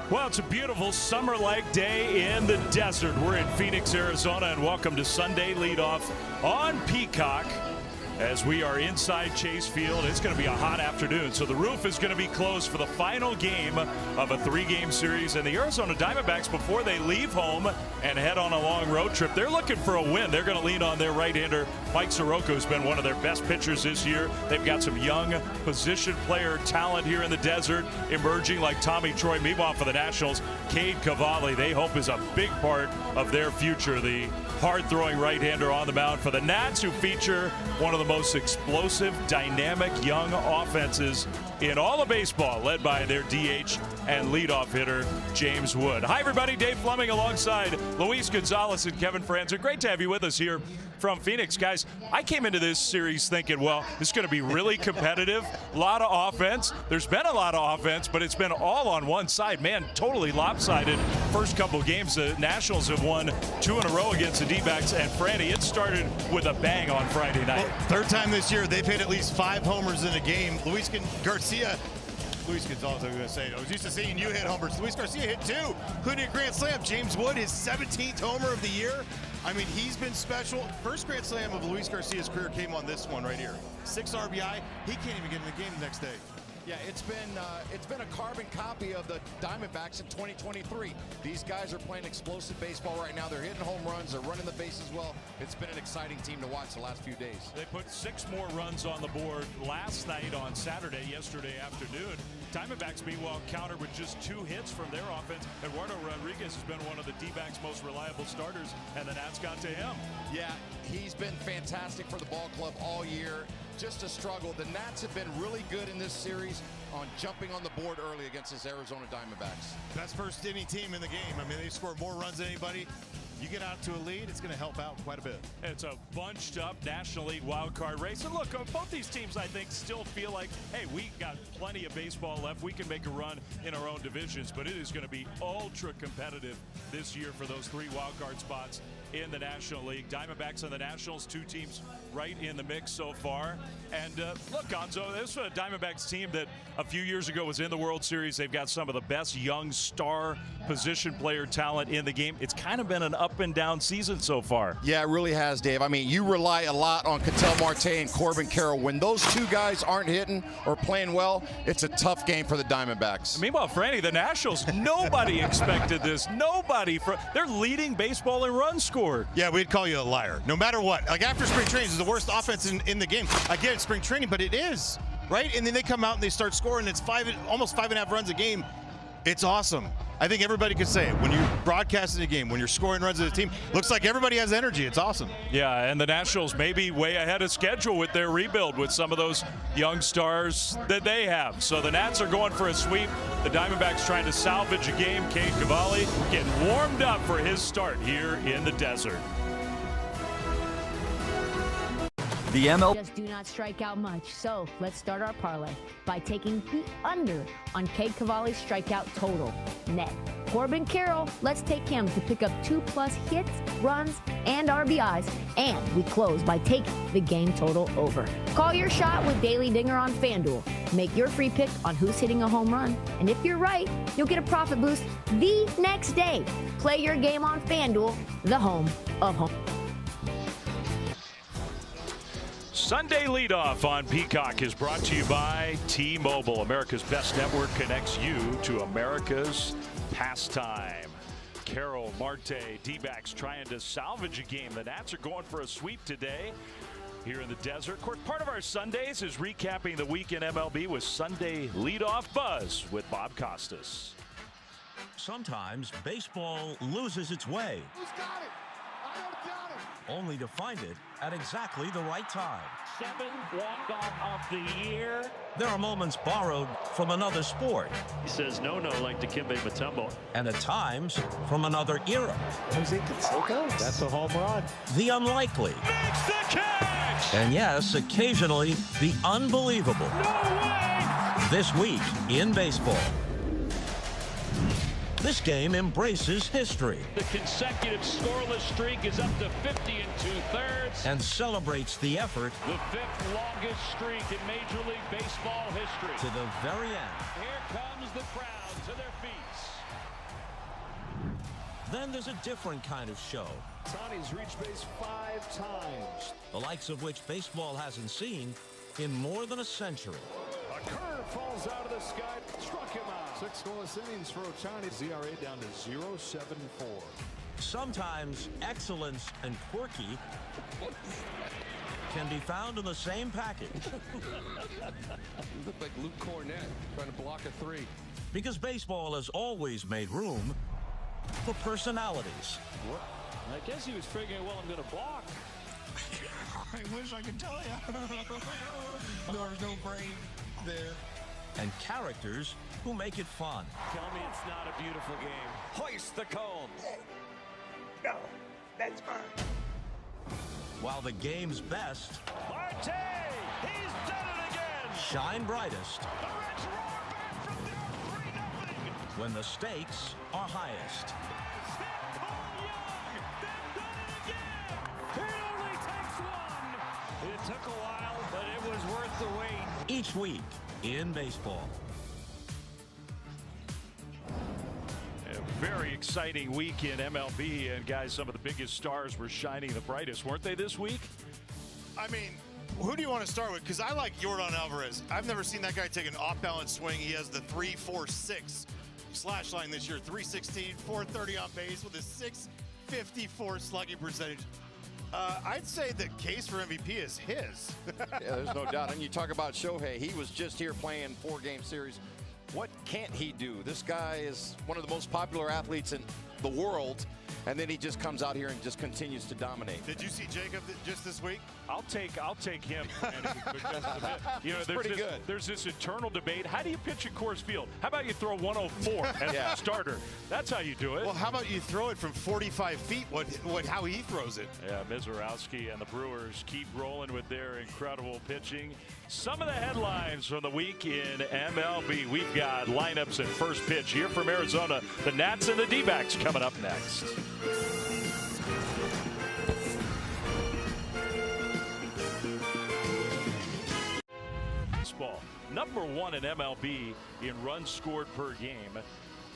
Well, it's a beautiful summer-like day in the desert. We're in Phoenix, Arizona, and welcome to Sunday Leadoff on Peacock. As we are inside Chase Field, it's going to be a hot afternoon, so the roof is going to be closed for the final game of a three-game series. And the Arizona Diamondbacks, before they leave home and head on a long road trip, they're looking for a win. They're going to lean on their right-hander, Mike Soroka, who's been one of their best pitchers this year. They've got some young position player talent here in the desert emerging, like Tommy Troy. Meanwhile, for the Nationals, Cade Cavalli, they hope is a big part of their future. The hard-throwing right-hander on the mound for the Nats, who feature one of the most explosive, dynamic young offenses in all of baseball, led by their DH and leadoff hitter, James Wood. Hi, everybody. Dave Fleming alongside Luis Gonzalez and Kevin Franzer. Great to have you with us here from Phoenix. Guys, I came into this series thinking, well, this is going to be really competitive, a lot of offense. There's been a lot of offense, but it's been all on one side. Man, totally lopsided. First couple games, the Nationals have won 2 in a row against the D-backs, and Franny, it started with a bang on Friday night. Well, third time this year, they've hit at least 5 homers in a game. Luis Gonzalez, I was going to say, I was used to seeing you hit homers. Luis Garcia hit 2, including a grand slam. James Wood, his 17th homer of the year. I mean, he's been special. First grand slam of Luis Garcia's career came on this one right here. 6 RBI. He can't even get in the game the next day. Yeah, it's been a carbon copy of the Diamondbacks in 2023. These guys are playing explosive baseball right now. They're hitting home runs. They're running the bases well. It's been an exciting team to watch the last few days. They put 6 more runs on the board last night on Saturday, yesterday afternoon. Diamondbacks, meanwhile, countered with just 2 hits from their offense. Eduardo Rodriguez has been one of the D-backs' most reliable starters, and the Nats got to him. Yeah, he's been fantastic for the ball club all year. Just a struggle. The Nats have been really good in this series on jumping on the board early against this Arizona Diamondbacks. Best first inning team in the game. I mean, they score more runs than anybody. You get out to a lead, it's going to help out quite a bit. It's a bunched up National League wild card race. And look, both these teams, I think, still feel like, hey, we got plenty of baseball left. We can make a run in our own divisions, but it is going to be ultra competitive this year for those 3 wild card spots in the National League. Diamondbacks and the Nationals, 2 teams right in the mix so far. And look, Gonzo, this is a Diamondbacks team that a few years ago was in the World Series. They've got some of the best young star position player talent in the game. It's kind of been an up and down season so far. Yeah, it really has, Dave. I mean, you rely a lot on Ketel Marte and Corbin Carroll. When those 2 guys aren't hitting or playing well, it's a tough game for the Diamondbacks. Meanwhile, Franny, the Nationals, nobody expected this. Nobody. They're leading baseball in runs scored. Yeah, we'd call you a liar. No matter what. Like, after spring training, this is the worst offense in the game. I get it, spring training, but it is, right? And then they come out and they start scoring. It's almost 5.5 runs a game. It's awesome. I think everybody could say it. When you're broadcasting a game, when you're scoring runs as a team, looks like everybody has energy. It's awesome. Yeah, and the Nationals may be way ahead of schedule with their rebuild with some of those young stars that they have. So the Nats are going for a sweep. The Diamondbacks trying to salvage a game. Cade Cavalli getting warmed up for his start here in the desert. The MLB just do not strike out much. So let's start our parlay by taking the under on Cade Cavalli's strikeout total net. Corbin Carroll, let's take him to pick up 2+ hits, runs, and RBIs. And we close by taking the game total over. Call your shot with Daily Dinger on FanDuel. Make your free pick on who's hitting a home run. And if you're right, you'll get a profit boost the next day. Play your game on FanDuel, the home of home. Sunday Leadoff on Peacock is brought to you by T-Mobile. America's best network connects you to America's pastime. Carroll, Marte, D-backs trying to salvage a game. The Nats are going for a sweep today here in the desert. Of course, part of our Sundays is recapping the week in MLB with Sunday Leadoff Buzz with Bob Costas. Sometimes baseball loses its way. Who's got it? I don't got it. Only to find it at exactly the right time. 7th walk-off of the year. There are moments borrowed from another sport. He says no like Dikembe Mutombo. And at times from another era. Jose Canseco? That's a home run. The unlikely. Makes the catch! And yes, occasionally the unbelievable. No way! This week in baseball. This game embraces history. The consecutive scoreless streak is up to 50 2/3. And celebrates the effort. The 5th longest streak in Major League Baseball history. To the very end. Here comes the crowd to their feet. Then there's a different kind of show. Ohtani's reached base 5 times. The likes of which baseball hasn't seen in more than a century. A curve falls out of the sky, struck him out. 6 scoreless innings for Ohtani. ERA down to 0.74. Sometimes excellence and quirky can be found in the same package. You look like Luke Cornett trying to block a 3. Because baseball has always made room for personalities. What? I guess he was figuring, well, I'm going to block. I wish I could tell you. There's no brain there. And characters who make it fun. Tell me it's not a beautiful game. Hoist the cone. No, that's fine. While the game's best Marte! He's done it again! shine brightest The Reds roar back from down 3-0. when the stakes are highest. He only takes one. It took a while, but it was worth the wait. Each week in baseball. A very exciting week in MLB, and guys, some of the biggest stars were shining the brightest, weren't they, this week? I mean, who do you want to start with? Because I like Yordan Alvarez. I've never seen that guy take an off-balance swing. He has the 3.46 slash line this year, 316, 430 on base with a 654 slugging percentage. I'd say the case for MVP is his. Yeah, there's no doubt. And you talk about Shohei, he was just here playing 4-game series. What can't he do? This guy is one of the most popular athletes in the world, and then he just comes out here and just continues to dominate. Did you see Jacob just this week? I'll take him. You know, there's this eternal debate. How do you pitch at Coors Field? How about you throw 104 as a starter? That's how you do it. Well, how about you throw it from 45 feet? How he throws it? Yeah, Mizorowski and the Brewers keep rolling with their incredible pitching. Some of the headlines from the week in MLB. We've got lineups and first pitch here from Arizona. The Nats and the D-backs coming up next. Baseball, #1 in MLB in runs scored per game.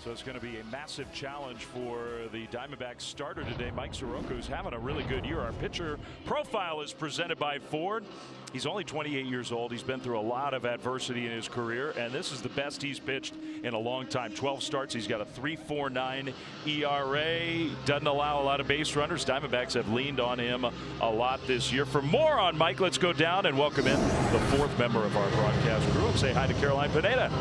So it's going to be a massive challenge for the Diamondbacks starter today, Mike Soroka, who's having a really good year. Our pitcher profile is presented by Ford. He's only 28 years old. He's been through a lot of adversity in his career, and this is the best he's pitched in a long time. 12 starts. He's got a 3.49 ERA. Doesn't allow a lot of base runners. Diamondbacks have leaned on him a lot this year. For more on Mike, let's go down and welcome in the 4th member of our broadcast crew and say hi to Caroline Pineda.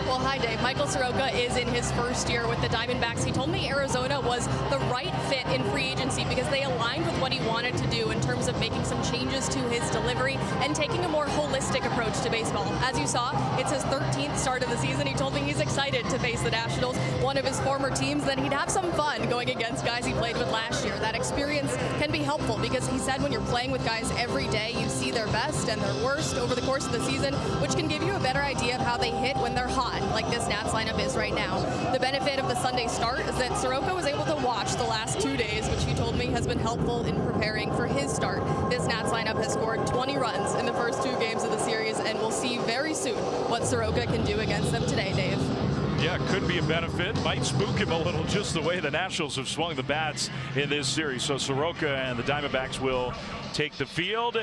Well, hi, Dave. Michael Soroka is in his first year with the Diamondbacks. He told me Arizona was the right fit in free agency because they aligned with what he wanted to do in terms of making some changes to his delivery and taking a more holistic approach to baseball. As you saw, it's his 13th start of the season. He told me he's excited to face the Nationals, one of his former teams, that he'd have some fun going against guys he played with last year. That experience can be helpful because he said when you're playing with guys every day, you see their best and their worst over the course of the season, which can give you a better idea of how they hit when they're hot, like this Nats lineup is right now. The benefit of the Sunday start is that Soroka was able to watch the last 2 days, which he told me has been helpful in preparing for his start. This Nats lineup has scored 20 runs in the first 2 games of the series, and we'll see very soon what Soroka can do against them today, Dave. Yeah, could be a benefit. Might spook him a little, just the way the Nationals have swung the bats in this series. So Soroka and the Diamondbacks will take the field,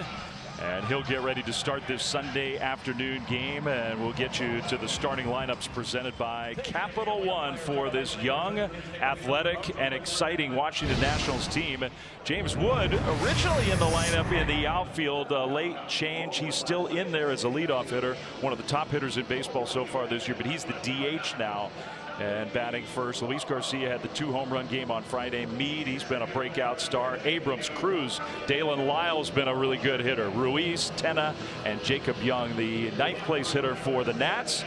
and he'll get ready to start this Sunday afternoon game, and we'll get you to the starting lineups presented by Capital One for this young, athletic, and exciting Washington Nationals team. James Wood, originally in the lineup in the outfield, late change. He's still in there as a leadoff hitter, one of the top hitters in baseball so far this year, but he's the DH now. And batting first, Luis Garcia had the 2-home-run game on Friday. Meade, he's been a breakout star. Abrams, Cruz, Dalen Lyle's been a really good hitter. Ruiz, Tenna, and Jacob Young, the 9th place hitter for the Nats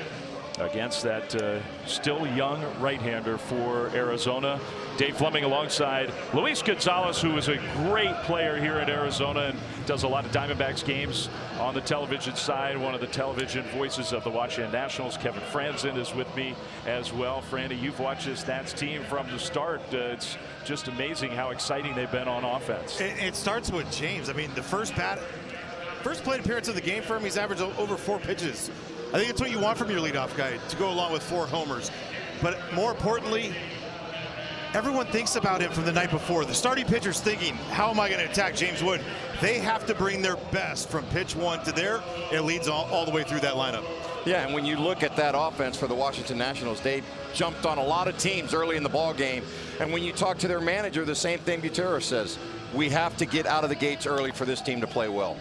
against that still young right-hander for Arizona. Dave Fleming alongside Luis Gonzalez, who is a great player here in Arizona and does a lot of Diamondbacks games on the television side. One of the television voices of the Washington Nationals, Kevin Franzen, is with me as well. Franny, you've watched this Nats team from the start. It's just amazing how exciting they've been on offense. It starts with James. I mean, the first plate appearance of the game for him, he's averaged over 4 pitches. I think it's what you want from your leadoff guy, to go along with 4 homers. But more importantly, everyone thinks about him from the night before. The starting pitcher's thinking, how am I going to attack James Wood? They have to bring their best from pitch one to there. It leads all the way through that lineup. Yeah, and when you look at that offense for the Washington Nationals, they jumped on a lot of teams early in the ball game. And when you talk to their manager, the same thing Butera says. We have to get out of the gates early for this team to play well.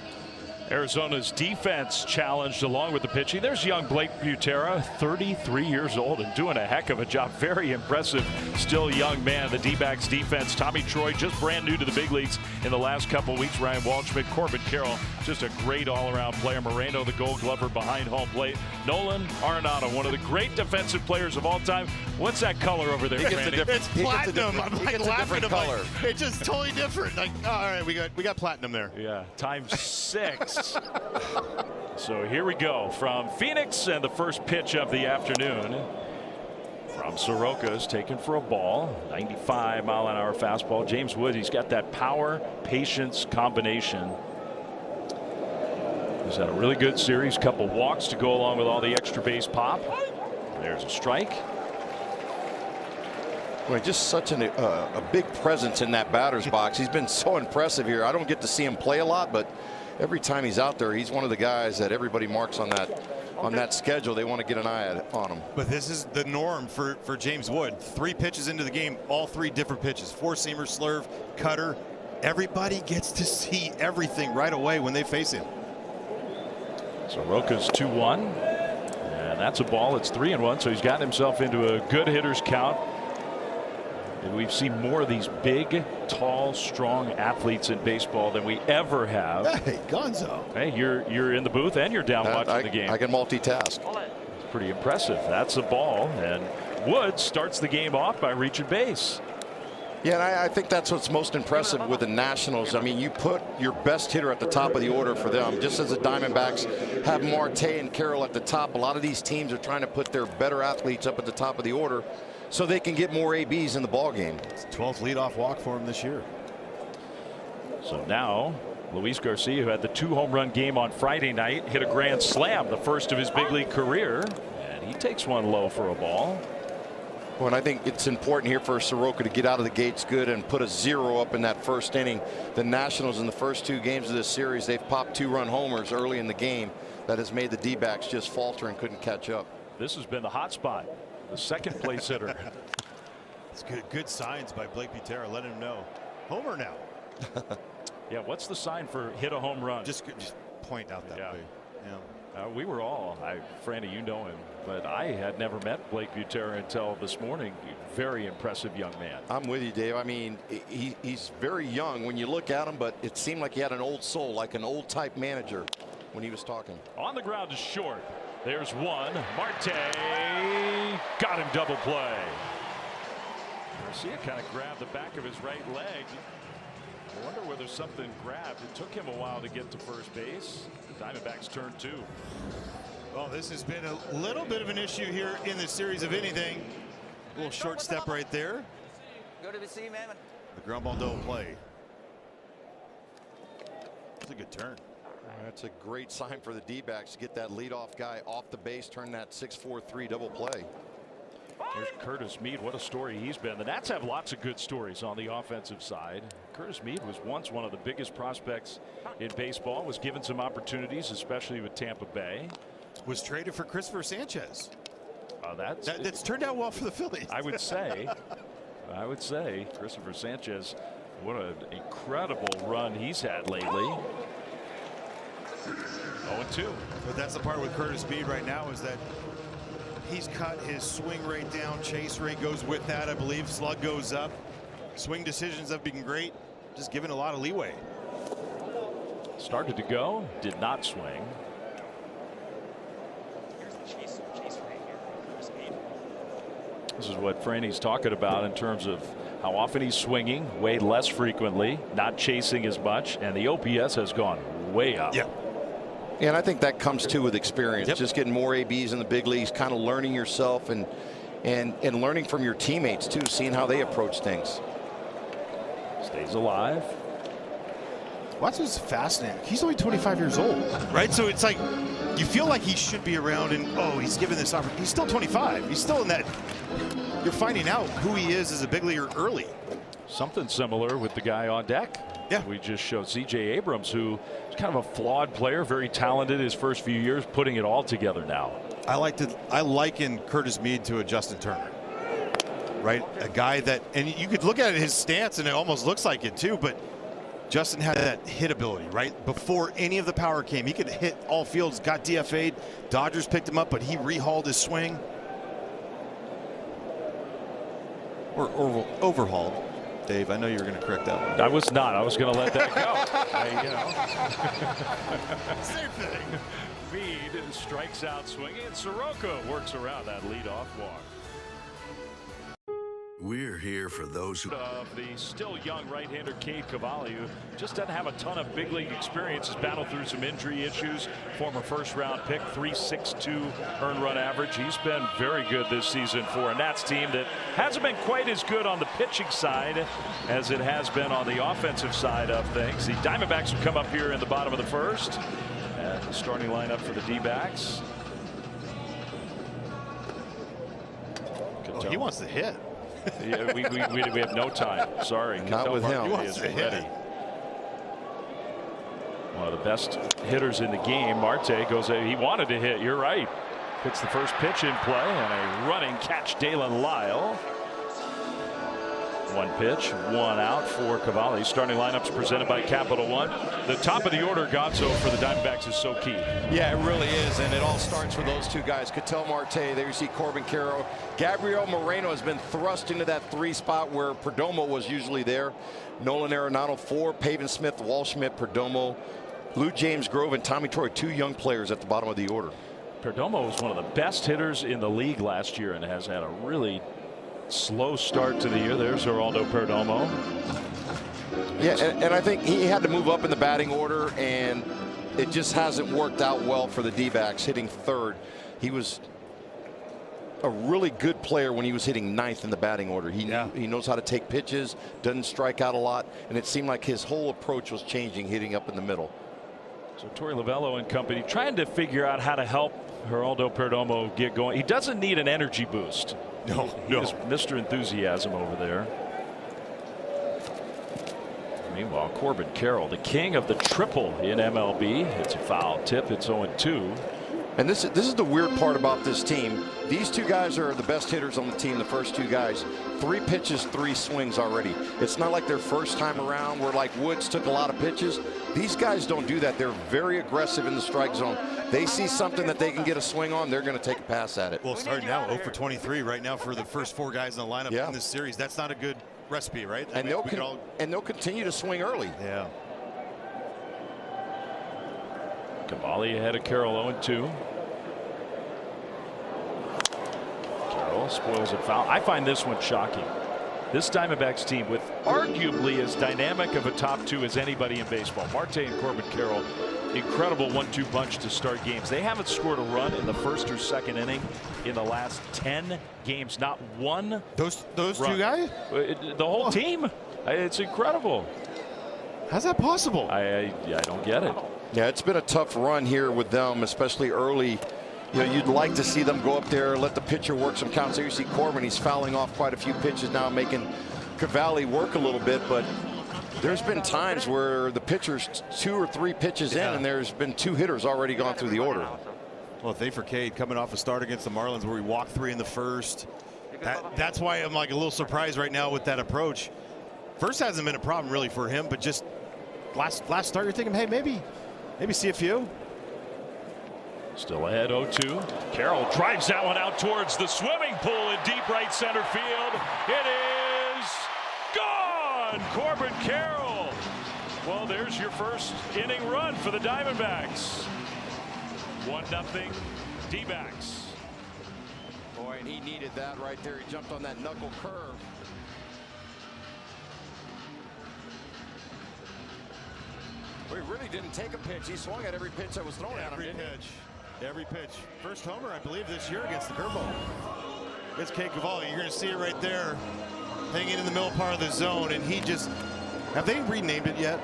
Arizona's defense challenged along with the pitching. There's young Blake Butera, 33 years old and doing a heck of a job. Very impressive, still young man. The D-backs defense, Tommy Troy, just brand new to the big leagues in the last couple of weeks. Ryan Waldschmidt, Corbin Carroll, just a great all-around player. Moreno, the Gold Glover behind home plate. Nolan Arenado, one of the great defensive players of all time. What's that color over there, Randy? It's platinum. I'm like laughing at color. It's just totally different. Like, oh, all right, we got platinum there. Yeah, times 6. So here we go from Phoenix, and the first pitch of the afternoon from Soroka is taken for a ball. 95-mile-an-hour fastball. James Wood, he's got that power patience combination. He's had a really good series, couple walks to go along with all the extra base pop. There's a strike. Well, just such a big presence in that batter's box. He's been so impressive here. I don't get to see him play a lot, but every time he's out there, he's one of the guys that everybody marks on that schedule. They want to get an eye on him. But this is the norm for James Wood. 3 pitches into the game, all 3 different pitches. 4-seamer, slurve, cutter. Everybody gets to see everything right away when they face him. Soroka's 2-1, and that's a ball. It's 3-1, so he's gotten himself into a good hitter's count. And we've seen more of these big, tall, strong athletes in baseball than we ever have. Hey, Gonzo. Hey, you're in the booth and you're down watching the game. I can multitask. It's pretty impressive. That's a ball, and Wood starts the game off by reaching base. Yeah, and I think that's what's most impressive with the Nationals. I mean, you put your best hitter at the top of the order for them. Just as the Diamondbacks have Marte and Carroll at the top, a lot of these teams are trying to put their better athletes up at the top of the order so they can get more ABs in the ball game. It's the 12th leadoff walk for him this year. So now Luis Garcia, who had the 2-home-run game on Friday night, hit a grand slam, the first of his big league career, and he takes one low for a ball. Well, and I think it's important here for Soroka to get out of the gates good and put a 0 up in that first inning. The Nationals in the first 2 games of this series, they've popped 2-run homers early in the game. That has made the D-backs just falter and couldn't catch up. This has been the hot spot. The second place hitter. It's good signs by Blake Butera, letting him know. Homer now. Yeah, what's the sign for hit a home run? Just point out that way. Yeah. We were all, Franny, you know him, but I had never met Blake Butera until this morning. Very impressive young man. I'm with you, Dave. I mean, he's very young when you look at him, but it seemed like he had an old soul, like an old type manager when he was talking. On the ground is short. There's one. Marte got him double play. Garcia kind of grabbed the back of his right leg. I wonder whether something grabbed. It took him a while to get to first base. The Diamondbacks turn 2. Well, this has been a little bit of an issue here in this series, of anything. A little short step right there. Go to the sea, man. The ground ball don't play. It's a good turn. That's a great sign for the D-backs to get that leadoff guy off the base, turn that 6-4-3 double play. There's Curtis Mead. What a story he's been. The Nats have lots of good stories on the offensive side. Curtis Mead was once one of the biggest prospects in baseball, was given some opportunities, especially with Tampa Bay. Was traded for Christopher Sanchez. That's turned out well for the Phillies. I would say Christopher Sanchez, what an incredible run he's had lately. 0-2. But that's the part with Curtis Mead right now, is that he's cut his swing rate down. Chase rate goes with that, I believe. Slug goes up. Swing decisions have been great. Just given a lot of leeway. Started to go, did not swing. This is what Franny's talking about in terms of how often he's swinging, way less frequently, not chasing as much, and the OPS has gone way up. Yeah. And I think that comes too with experience. Just getting more ABs in the big leagues, kind of learning yourself and learning from your teammates too, seeing how they approach things. Stays alive. Watson's fascinating. He's only 25 years old, right? So it's like you feel like he should be around, and he's given this opportunity. He's still 25. He's still in that you're finding out who he is as a big leaguer early. Something similar with the guy on deck. Yeah, we just showed C.J. Abrams, who is kind of a flawed player, very talented his first few years, putting it all together now. I liken Curtis Mead to a Justin Turner, right? A guy that, and you could look at his stance and it almost looks like it too, but Justin had that hit ability, right? Before any of the power came, he could hit all fields, got DFA'd. Dodgers picked him up, but he rehauled his swing. Or overhauled. Dave, I know you were going to correct that one. I was not. I was going to let that go. Same thing. Mead strikes out swinging, and Soroka works around that leadoff walk. We're here for those who of the still young right-hander Cade Cavalli, who just doesn't have a ton of big league experience, has battled through some injury issues. Former first-round pick, 3.62 earned run average. He's been very good this season for a Nats team that hasn't been quite as good on the pitching side as it has been on the offensive side of things. The Diamondbacks will come up here in the bottom of the first. And the starting lineup for the D-backs. Oh, he wants to hit. Yeah, we have no time. Sorry. Not with him. He is ready. One of the best hitters in the game. Marte goes, he wanted to hit. You're right. Puts the first pitch in play and a running catch, Dalen Lyle. One pitch, one out for Cavalli. Starting lineups presented by Capital One. The top of the order, Gonzo, for the Diamondbacks is so key. Yeah, it really is, and it all starts with those two guys. Ketel Marte, there you see Corbin Carroll. Gabriel Moreno has been thrust into that 3 spot where Perdomo was usually there. Nolan Arenado 4, Pavin Smith, Walschmidt, Perdomo, Lou James Grove, and Tommy Troy, 2 young players at the bottom of the order. Perdomo was one of the best hitters in the league last year and has had a really slow start to the year. There's Geraldo Perdomo. Yeah, and I think he had to move up in the batting order, and it just hasn't worked out well for the D-backs hitting 3rd. He was a really good player when he was hitting 9th in the batting order. He knows how to take pitches, doesn't strike out a lot, and it seemed like his whole approach was changing hitting up in the middle. So Torey Lovello and company trying to figure out how to help Geraldo Perdomo get going. He doesn't need an energy boost. No. He's Mr. Enthusiasm over there. Meanwhile, Corbin Carroll, the king of the triple in MLB. It's a foul tip. It's 0-2. And this is the weird part about this team. These 2 guys are the best hitters on the team, the first 2 guys. 3 pitches, 3 swings already. It's not like their first time around where like Woods took a lot of pitches. These guys don't do that. They're very aggressive in the strike zone. They see something that they can get a swing on, they're going to take a pass at it. Well, starting now 0 for 23 right now for the first 4 guys in the lineup in this series. That's not a good recipe, right? And they'll continue to swing early. Yeah. Cavalli ahead of Carroll 0-2. Carroll spoils a foul. I find this one shocking. This Diamondbacks team with arguably as dynamic of a top 2 as anybody in baseball. Marte and Corbin Carroll, incredible 1-2 punch to start games. They haven't scored a run in the first or second inning in the last 10 games. Not one. Those run. 2 guys? The whole team. It's incredible. How's that possible? I don't get it. Yeah, it's been a tough run here with them, especially early. You know, you'd like to see them go up there, let the pitcher work some counts. There you see Corbin, he's fouling off quite a few pitches now, making Cavalli work a little bit, but there's been times where the pitcher's 2 or 3 pitches in, and there's been 2 hitters already gone through the order. Well, if they for Cade coming off a start against the Marlins where he walked 3 in the first, that's why I'm like a little surprised right now with that approach. First hasn't been a problem really for him, but just last start you're thinking, hey, maybe see a few. Still ahead 0-2. Carroll drives that one out towards the swimming pool in deep right center field. It is gone. Corbin Carroll. Well, there's your first inning run for the Diamondbacks. 1-0 D-backs. Boy, and he needed that right there. He jumped on that knuckle curve. Well, he really didn't take a pitch. He swung at every pitch that was thrown at him. Every pitch. First homer, I believe, this year against the curveball. It's Cade Cavalli. You're going to see it right there, hanging in the middle part of the zone, and he just. Have they renamed it yet?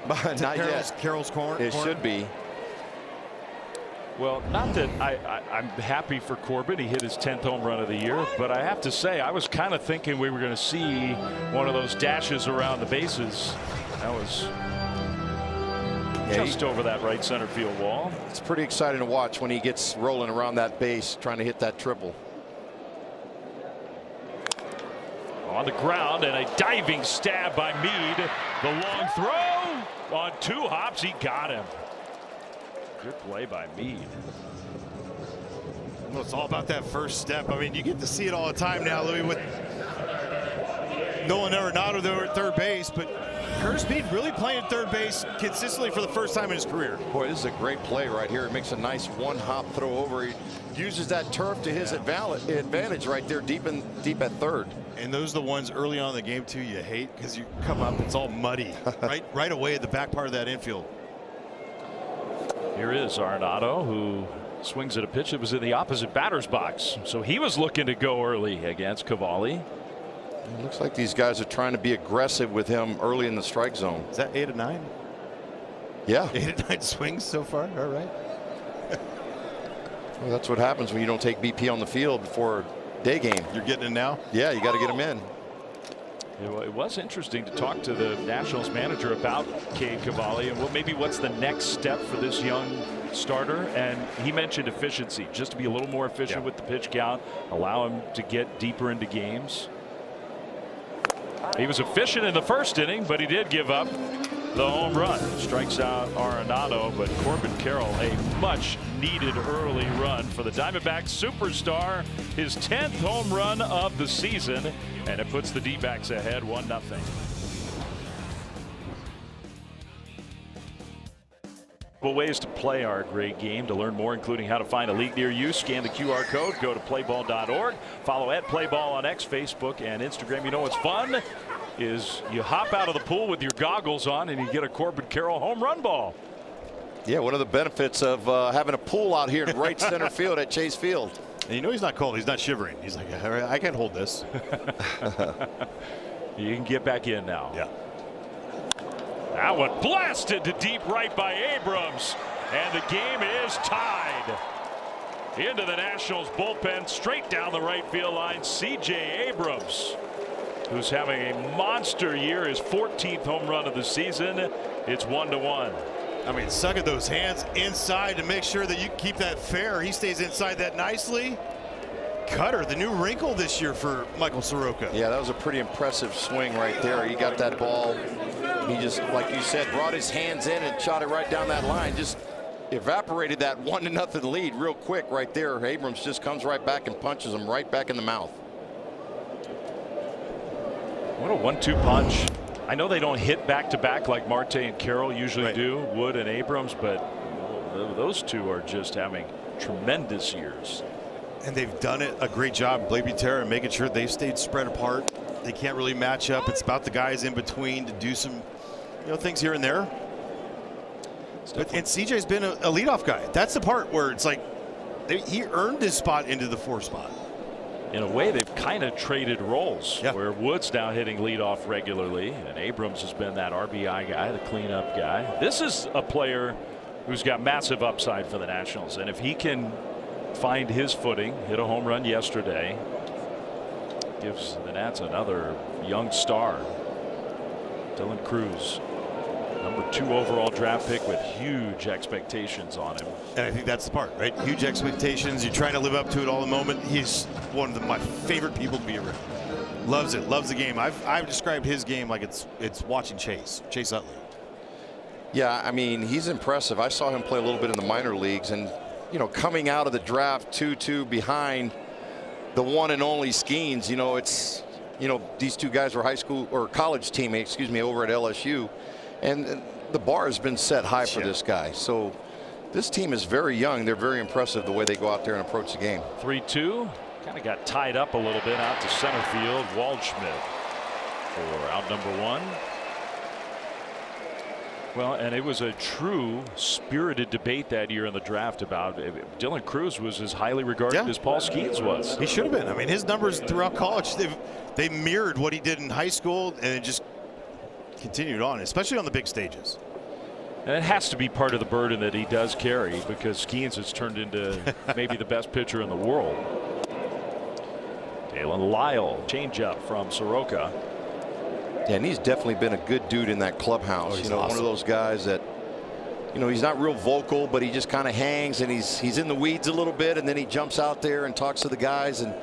Not yet. Carroll's corner. It should be. Well, not that I'm happy for Corbin. He hit his 10th home run of the year, but I have to say I was kind of thinking we were going to see one of those dashes around the bases. That was just over that right center field wall. It's pretty exciting to watch when he gets rolling around that base trying to hit that triple. On the ground and a diving stab by Meade. The long throw on 2 hops. He got him. Good play by Meade. Well, it's all about that first step. I mean, you get to see it all the time now, Louis, with Nolan Arenado there at third base, but Curtis Meade really playing third base consistently for the first time in his career. Boy, this is a great play right here. It makes a nice one-hop throw over. He uses that turf to his advantage right there, deep at third. And those are the ones early on in the game too you hate, because you come up, it's all muddy right away at the back part of that infield. Here is Arenado, who swings at a pitch that was in the opposite batter's box, so he was looking to go early against Cavalli. It looks like these guys are trying to be aggressive with him early in the strike zone. Is that 8 of 9? Yeah, 8 of 9 swings so far. All right. Well, that's what happens when you don't take BP on the field before day game. You're getting it now? Yeah, you got to get him in. It was interesting to talk to the Nationals manager about Cade Cavalli and maybe what's the next step for this young starter, and he mentioned efficiency, just to be a little more efficient with the pitch count, allow him to get deeper into games. He was efficient in the first inning, but he did give up the home run. Strikes out Arenado, but Corbin Carroll, a much needed early run for the Diamondbacks superstar, his 10th home run of the season, and it puts the D-backs ahead 1-0. Ways to play our great game. To learn more, including how to find a league near you, scan the QR code, go to playball.org, follow @playball on X, Facebook, and Instagram. You know what's fun is you hop out of the pool with your goggles on and you get a Corbin Carroll home run ball. Yeah, one of the benefits of having a pool out here in right center field at Chase Field. And you know he's not cold. He's not shivering. He's like, all right, I can hold this. You can get back in now. Yeah. That one blasted to deep right by Abrams, and the game is tied. Into the Nationals bullpen, straight down the right field line, C.J. Abrams, who's having a monster year, his 14th home run of the season. It's 1-1. I mean, suck at those hands inside to make sure that you keep that fair. He stays inside that nicely. Cutter, the new wrinkle this year for Michael Soroka. Yeah, that was a pretty impressive swing right there. He got that ball. He just, like you said, brought his hands in and shot it right down that line. Just evaporated that 1-0 lead real quick right there. Abrams just comes right back and punches him right back in the mouth. What a 1-2 punch. I know they don't hit back-to-back like Marte and Carroll usually do, Wood and Abrams, but those two are just having tremendous years. And they've done it a great job, Blake Butera, making sure they've stayed spread apart. They can't really match up. It's about the guys in between to do some, things here and there. And CJ's been a leadoff guy. That's the part where it's like he earned his spot into the 4 spot. In a way, they've kind of traded roles, where Wood's now hitting leadoff regularly, and Abrams has been that RBI guy, the cleanup guy. This is a player who's got massive upside for the Nationals, and if he can find his footing, hit a home run yesterday, gives the Nats another young star. Dylan Cruz, number 2 overall draft pick with huge expectations on him. And I think that's the part, right? Huge expectations. You're trying to live up to it all the moment. He's one of my favorite people to be around. Loves it. Loves the game. I've described his game like it's watching Chase Utley. Yeah, I mean, he's impressive. I saw him play a little bit in the minor leagues, and coming out of the draft 2-2 behind the one and only Skeens, it's these two guys were high school or college teammates, over at LSU, and the bar has been set high for this guy. So this team is very young. They're very impressive the way they go out there and approach the game. 3-2, kind of got tied up a little bit out to center field. Waldschmidt for out number 1. Well, and it was a true spirited debate that year in the draft about Dylan Cruz was as highly regarded as Paul Skeens was. He should have been. I mean, his numbers throughout college, they mirrored what he did in high school, and it just continued on, especially on the big stages. And it has to be part of the burden that he does carry, because Skeens has turned into maybe the best pitcher in the world. Dalen Lyle, changeup from Soroka. Yeah, and he's definitely been a good dude in that clubhouse. You know, awesome. One of those guys that, you know, he's not real vocal, but he just kind of hangs, and he's in the weeds a little bit, and then he jumps out there and talks to the guys. And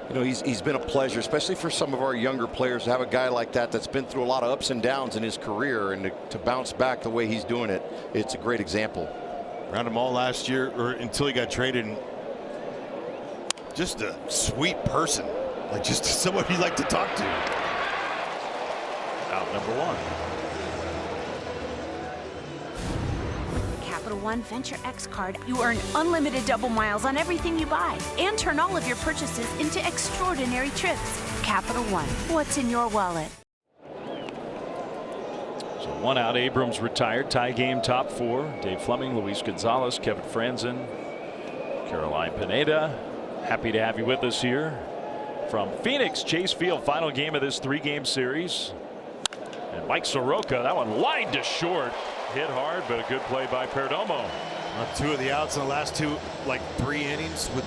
you know, he's been a pleasure, especially for some of our younger players, to have a guy like that that's been through a lot of ups and downs in his career, and to bounce back the way he's doing it. It's a great example. Around him all last year, or until he got traded. And just a sweet person, like just someone you like to talk to. Out number one. Capital One Venture X card, you earn unlimited double miles on everything you buy and turn all of your purchases into extraordinary trips. Capital One, what's in your wallet? So 1 out, Abrams retired. Tie game top 4. Dave Fleming, Luis Gonzalez, Kevin Franzen, Caroline Pineda. Happy to have you with us here from Phoenix Chase Field. Final game of this 3-game series. And Mike Soroka, that one lined to short. Hit hard, but a good play by Perdomo. 2 of the outs in the last 3 innings, with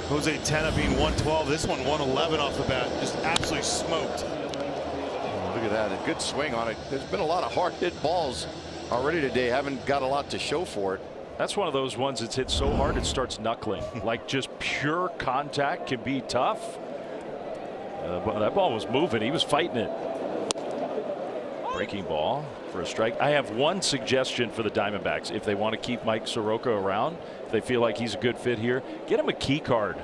Jose Tena being 112. This one 111 off the bat, just absolutely smoked. Oh, look at that, a good swing on it. There's been a lot of hard hit balls already today. Haven't got a lot to show for it. That's one of those ones that's hit so hard it starts knuckling. Like just pure contact can be tough. But that ball was moving. He was fighting it. Breaking ball for a strike. I have one suggestion for the Diamondbacks. If they want to keep Mike Soroka around, if they feel like he's a good fit here, get him a key card.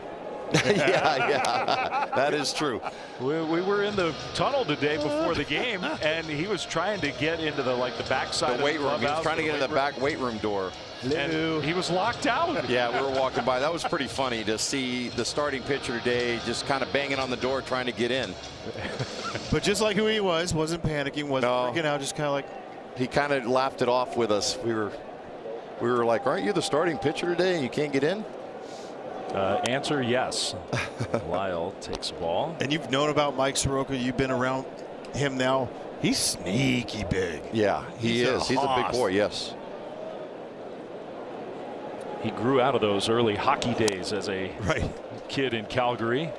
yeah, that is true. We were in the tunnel today before the game, and he was trying to get into the backside the weight of the room. He was trying to get in the back weight room door. And he was locked out. Yeah, we were walking by. That was pretty funny to see the starting pitcher today just kind of banging on the door trying to get in. But just like who he wasn't panicking, wasn't freaking out, just kind of like. He kind of laughed it off with us. We were like, aren't you the starting pitcher today and you can't get in? Answer yes. Lyle takes the ball. And you've known about Mike Soroka. You've been around him now. He's sneaky big. Yeah, he is. He's a big boy, yes. He grew out of those early hockey days as a kid in Calgary.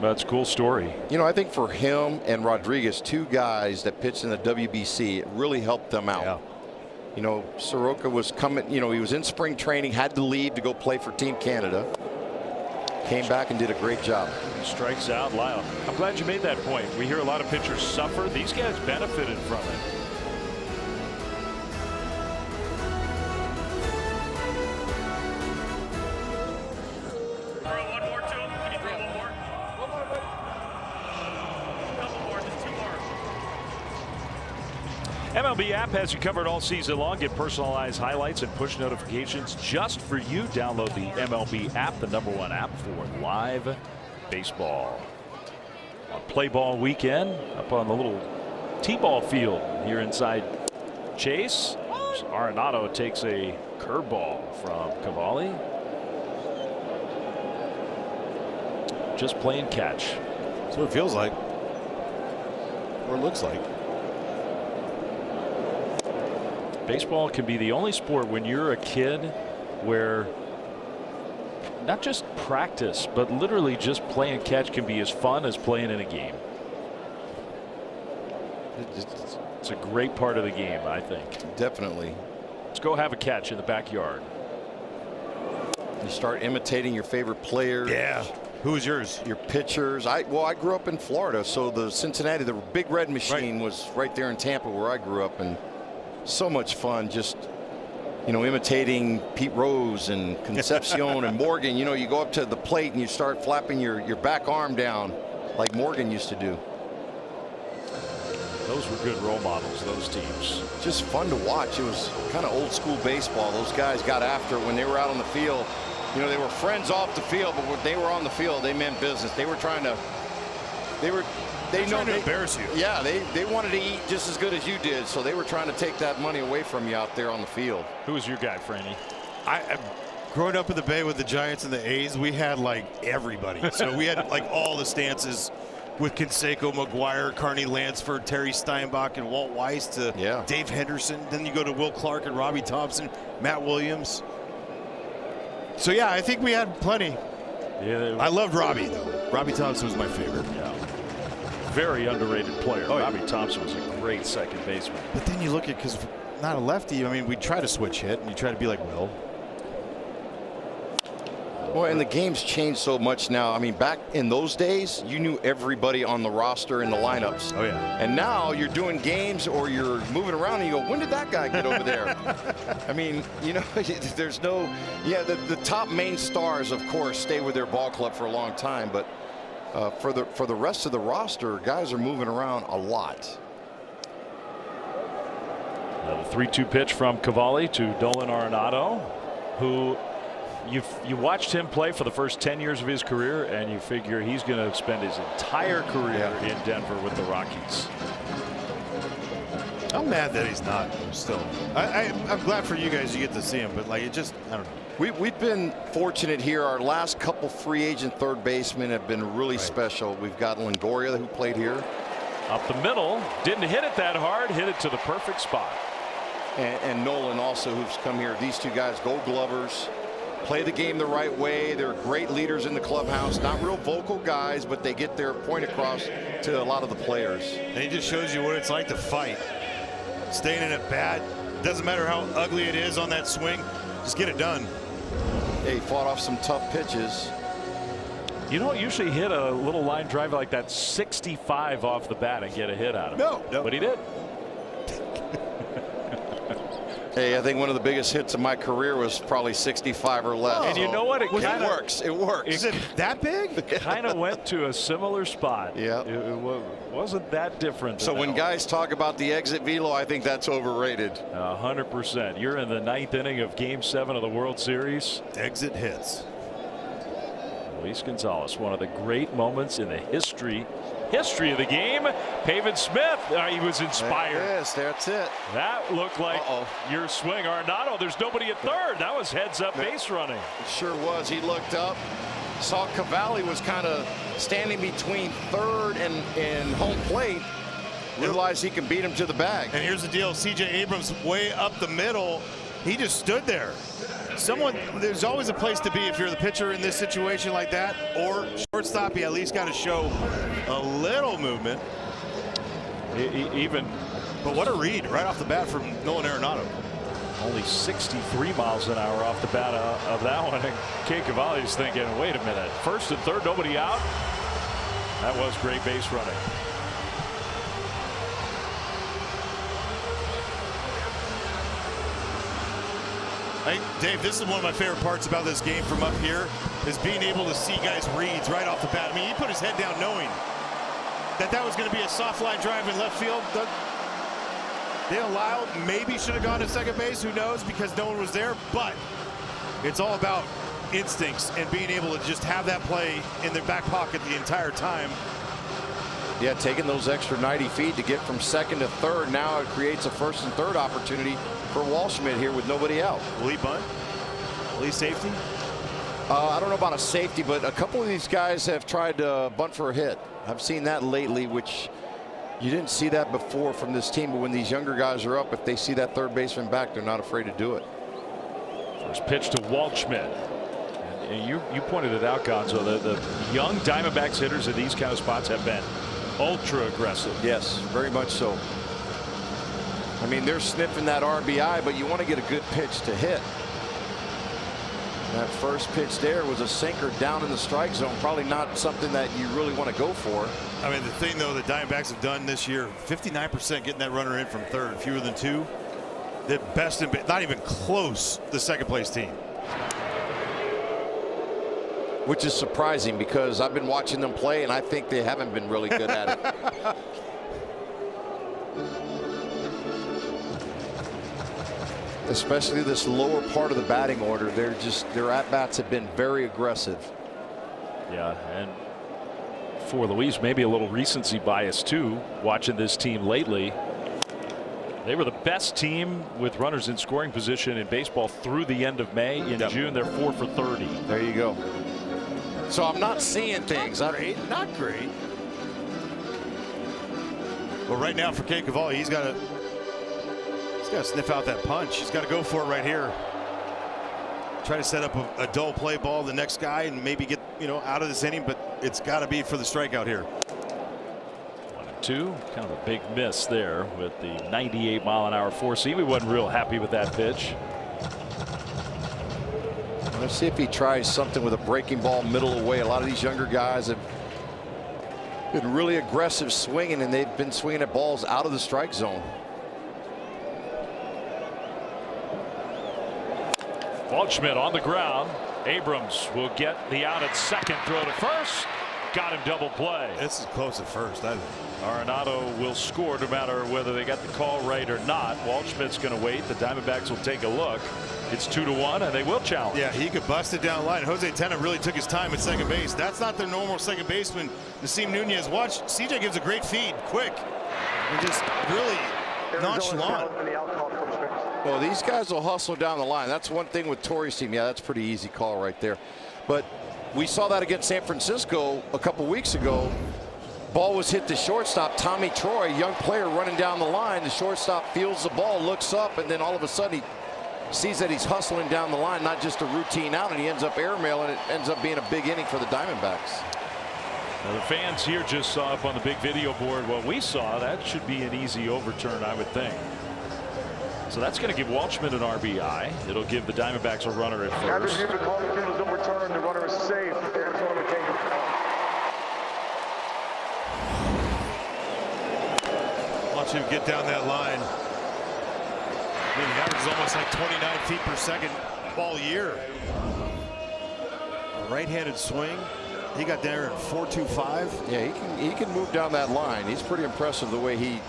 That's a cool story. You know, I think for him and Rodriguez, 2 guys that pitched in the WBC, it really helped them out. Yeah. You know, Soroka was coming, you know, he was in spring training, had to leave to go play for Team Canada. Came back and did a great job. Strikes out Lyle. I'm glad you made that point. We hear a lot of pitchers suffer. These guys benefited from it. MLB app has you covered all season long. Get personalized highlights and push notifications just for you. Download the MLB app, the #1 app for live baseball. On play ball weekend, up on the little T-ball field here inside Chase. Arenado takes a curveball from Cavalli. Just playing catch. That's what it feels like, or it looks like. Baseball can be the only sport when you're a kid where not just practice, but literally just playing catch can be as fun as playing in a game. It's a great part of the game, I think. Definitely. Let's go have a catch in the backyard. You start imitating your favorite players. Yeah. Who is yours? Your pitchers. I grew up in Florida, so the Cincinnati, the Big Red Machine was right there in Tampa where I grew up, and so much fun just, you know, imitating Pete Rose and Concepcion and Morgan. You know, you go up to the plate and you start flapping your back arm down like Morgan used to do. Those were good role models, those teams. Just fun to watch. It was kind of old school baseball. Those guys got after it when they were out on the field. You know, they were friends off the field, but when they were on the field, they meant business. They were trying to, they know to embarrass you. Yeah, they wanted to eat just as good as you did, so they were trying to take that money away from you out there on the field. Who was your guy, Franny? Growing up in the Bay with the Giants and the A's, we had like everybody. So we had like all the stances. with Canseco, McGuire, Carney Lansford, Terry Steinbach, and Walt Weiss to Dave Henderson. Then you go to Will Clark and Robbie Thompson, Matt Williams. So, yeah, I think we had plenty. Yeah, I loved Robbie, though. Robbie Thompson was my favorite. Yeah. Very underrated player. Robbie Thompson was a great second baseman. But then you look at, because not a lefty, I mean, we try to switch hit, and you try to be like Will. Well, and the game's changed so much now. I mean, back in those days, you knew everybody on the roster in the lineups. Oh, yeah. And now you're doing games or you're moving around and you go, when did that guy get over there? I mean, you know, there's no, the top main stars, of course, stay with their ball club for a long time. But for the rest of the roster, guys are moving around a lot. The 3-2 pitch from Cavalli to Dolan Arenado, who you watched him play for the first 10 years of his career, and you figure he's going to spend his entire career in Denver with the Rockies. I'm mad that he's not still. I'm glad for you guys you get to see him, but like it just, I don't know. We've been fortunate here. Our last couple free agent third basemen have been really special. We've got Longoria, who played here. Up the middle, didn't hit it that hard, hit it to the perfect spot. And Nolan also, who's come here. These two guys, Gold Glovers, play the game the right way. They're great leaders in the clubhouse. Not real vocal guys, but they get their point across to a lot of the players. And he just shows you what it's like to fight. Staying in it bad. Doesn't matter how ugly it is on that swing. Just get it done. Yeah, he fought off some tough pitches. You don't usually hit a little line drive like that 65 off the bat and get a hit out of it. No. But he did. Hey, I think one of the biggest hits of my career was probably 65 or less. And you know what? It works. It works. Is it that big? It kind of went to a similar spot. Yeah. It wasn't that different. So when guys talk about the exit velo, I think that's overrated. 100%. You're in the 9th inning of Game 7 of the World Series. Exit hits. Luis Gonzalez, one of the great moments in the history of the game. Pavin Smith, he was inspired. There it is. That's it. That looked like your swing. Arenado, there's nobody at third. That was heads up base running. It sure was. He looked up, saw Cavalli was kind of standing between third and home plate, realized he can beat him to the bag. And here's the deal, C.J. Abrams way up the middle. He just stood there. There's always a place to be if you're the pitcher in this situation like that, or shortstop. You at least got to show a little movement. But what a read right off the bat from Nolan Arenado. Only 63 miles an hour off the bat of that one. And Kate Cavalli's thinking, wait a minute, first and third, nobody out. That was great base running. Hey, Dave, this is one of my favorite parts about this game from up here, is being able to see guys' reads right off the bat. I mean, he put his head down knowing that was going to be a soft line drive in left field. Dale Lyle maybe should have gone to second base. Who knows? Because no one was there. But it's all about instincts and being able to just have that play in their back pocket the entire time. Yeah, taking those extra 90 feet to get from second to third. Now it creates a first and third opportunity for Walschmidt here with nobody out. Will he bunt? Will he safety? I don't know about a safety, but a couple of these guys have tried to bunt for a hit. I've seen that lately, which you didn't see that before from this team. But when these younger guys are up, if they see that third baseman back, they're not afraid to do it. First pitch to Waldschmidt. And you pointed it out, Gonzo. The young Diamondbacks hitters at these kind of spots have been ultra aggressive. Yes, very much so. I mean, they're sniffing that RBI, but you want to get a good pitch to hit. That first pitch there was a sinker down in the strike zone. Probably not something that you really want to go for. I mean, the thing, though, the Diamondbacks have done this year, 59% getting that runner in from third, fewer than two. The best, not even close, the second place team. Which is surprising because I've been watching them play and I think they haven't been really good at it. Especially this lower part of the batting order, their at-bats have been very aggressive. Yeah, and for Luis, maybe a little recency bias too, watching this team lately. They were the best team with runners in scoring position in baseball through the end of May. In June, they're 4 for 30. There you go. So I'm not seeing things. Not great. Well, right now for Cade Cavalli, he's got to sniff out that punch. He's got to go for it right here. Try to set up a dull play ball to the next guy and maybe get out of this inning, but it's got to be for the strikeout here. 1-2, kind of a big miss there with the 98-mile-an-hour four-seam. We wasn't real happy with that pitch. Let's see if he tries something with a breaking ball middle away. A lot of these younger guys have been really aggressive swinging, and they've been swinging at balls out of the strike zone. Waldschmidt on the ground. Abrams will get the out at second. Throw to first. Got him double play. This is close at first, I think. Arenado will score no matter whether they got the call right or not. Waldschmidt's going to wait. The Diamondbacks will take a look. It's 2-1, and they will challenge. Yeah, he could bust it down the line. Jose Tena really took his time at second base. That's not their normal second baseman. Nasim Nunez. Watch, CJ gives a great feed, quick, and just really nonchalant. Well, these guys will hustle down the line. That's one thing with Torrey's team. Yeah, that's a pretty easy call right there. But we saw that against San Francisco a couple weeks ago. Ball was hit to shortstop. Tommy Troy, young player running down the line. The shortstop feels the ball, looks up, and then all of a sudden he sees that he's hustling down the line, not just a routine out, and he ends up airmail, and it ends up being a big inning for the Diamondbacks. Now the fans here just saw up on the big video board what we saw. That should be an easy overturn, I would think. So that's going to give Waldschmidt an RBI. It'll give the Diamondbacks a runner at first. The call is overturned. The runner is safe. Watch him get down that line. I mean, the average is almost like 29 feet per second all year. Right-handed swing. He got there at 4.25. Yeah, he can move down that line. He's pretty impressive the way he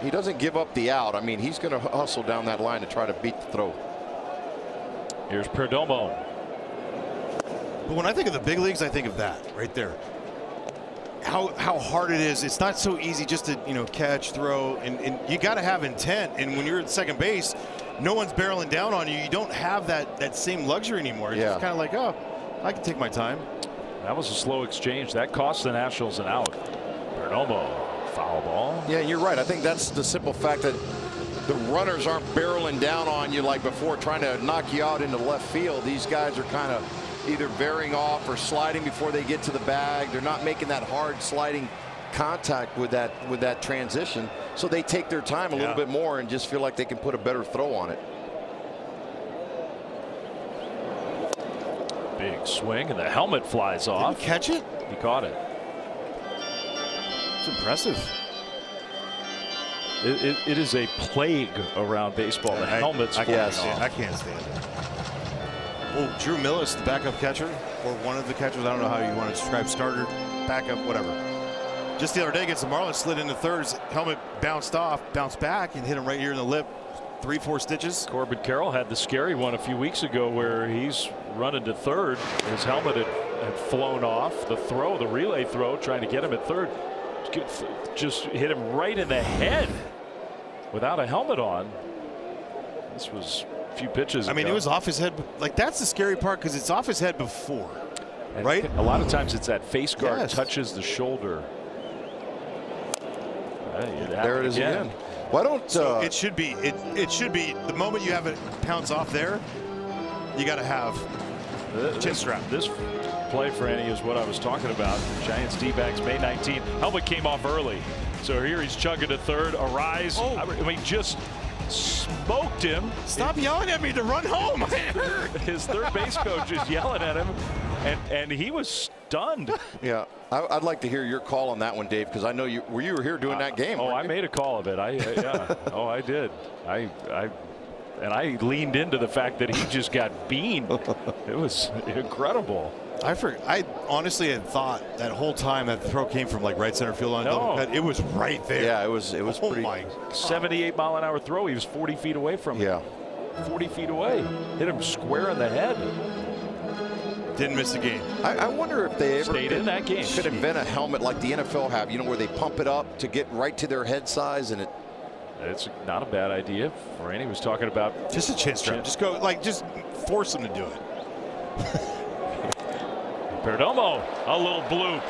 doesn't give up the out. I mean, he's going to hustle down that line to try to beat the throw. Here's Perdomo. But when I think of the big leagues, I think of that right there. How hard it is. It's not so easy just to catch, throw, and you got to have intent. And when you're at second base, no one's barreling down on you. You don't have that same luxury anymore. It's just kind of like, oh, I can take my time. That was a slow exchange. That cost the Nationals an out. Perdomo, foul ball. Yeah, you're right. I think that's the simple fact that the runners aren't barreling down on you like before, trying to knock you out into left field. These guys are kind of either veering off or sliding before they get to the bag. They're not making that hard sliding contact with that transition, so they take their time a little bit more and just feel like they can put a better throw on it. Big swing, and the helmet flies off. Did he catch it? He caught it. It's impressive. It is a plague around baseball. The helmets flying off. I can't stand it. Well, Drew Millis, the backup catcher, or one of the catchers, I don't know how you want to describe, starter, backup, whatever. Just the other day against the Marlins, slid into third, his helmet bounced back, and hit him right here in the lip. 3-4 stitches. Corbin Carroll had the scary one a few weeks ago where he's running to third. His helmet had flown off. The relay throw, trying to get him at third, just hit him right in the head without a helmet on. This was a few pitches ago. I mean, it was off his head. Like, that's the scary part, because it's off his head before, right? A lot of times it's that face guard touches the shoulder. There it is again. Why don't so it should be the moment you have it pounce off there, you got to have chin strap. This play, Franny, is what I was talking about. Giants D-backs May 19th. Helmet came off early, so here he's chugging to third. Arise. Oh. I mean, just smoked him. Stop yelling at me to run home. His third base coach is yelling at him, and he was stunned. Yeah, I'd like to hear your call on that one, Dave, because I know you were here doing that game. Oh, I made a call of it. Yeah. Oh, I did. And I leaned into the fact that he just got beamed. It was incredible. I honestly had thought that whole time that the throw came from like right center field on no. It was right there. Yeah, it was pretty. My 78-mile-an-hour throw. He was 40 feet away from him. Yeah. 40 feet away. Hit him square in the head. Didn't miss a game. I wonder if they ever stayed in that game. Could invent a helmet like the NFL have, where they pump it up to get right to their head size, and it's not a bad idea. Randy was talking about just a chin strap. Just go, just force them to do it. Perdomo, a little bloop,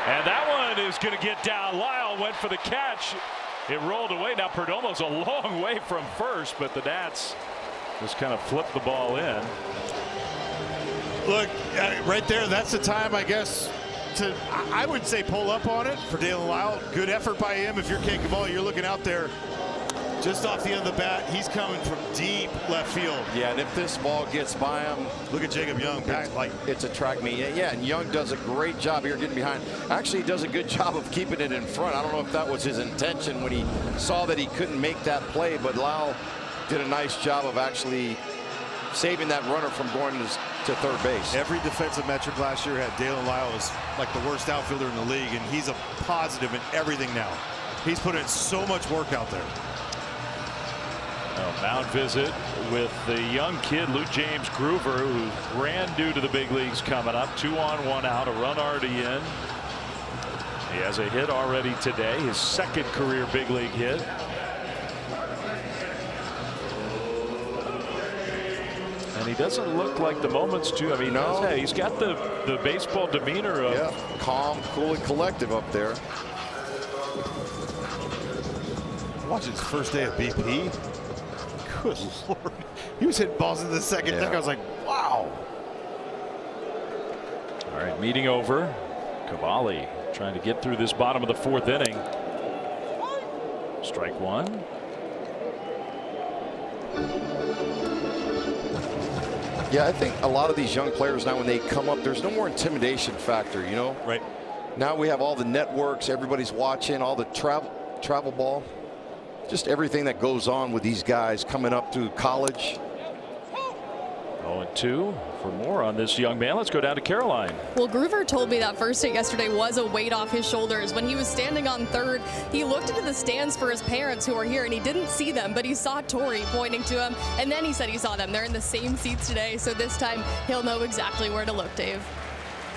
and that one is going to get down. Lyle went for the catch. It rolled away. Now Perdomo's a long way from first, but the Nats just kind of flipped the ball in. Look, right there, that's the time, I guess, to, I would say, pull up on it for Dalen Lyle. Good effort by him. If you're Kate Cavalli, you're looking out there just off the end of the bat. He's coming from deep left field. Yeah, and if this ball gets by him, look at Jacob Young back like it's a track meet. Yeah, and Young does a great job here getting behind. Actually, he does a good job of keeping it in front. I don't know if that was his intention when he saw that he couldn't make that play, but Lyle did a nice job of actually saving that runner from going to third base. Every defensive metric last year had Dalen Lyle as like the worst outfielder in the league, and he's a positive in everything now. He's put in so much work out there. A mound visit with the young kid Luke James Groover, who's brand new to the big leagues, coming up. 2 on 1 out, a run already in. He has a hit already today, his second career big league hit. And he doesn't look like the moment's too. I mean, no. He's got the baseball demeanor of calm, cool, and collective up there. Watching his first day of BP. Good Lord. He was hitting balls in the second deck. I was like, wow. All right, meeting over. Cavalli trying to get through this bottom of the 4th inning. Strike one. Yeah, I think a lot of these young players now, when they come up, there's no more intimidation factor, you know? Right. Now we have all the networks, everybody's watching, all the travel ball, just everything that goes on with these guys coming up through college. 0-2 for more on this young man. Let's go down to Caroline. Well, Groover told me that first hit yesterday was a weight off his shoulders. When he was standing on third, he looked into the stands for his parents who are here, and he didn't see them, but he saw Tori pointing to him, and then he said he saw them. They're in the same seats today, so this time he'll know exactly where to look, Dave.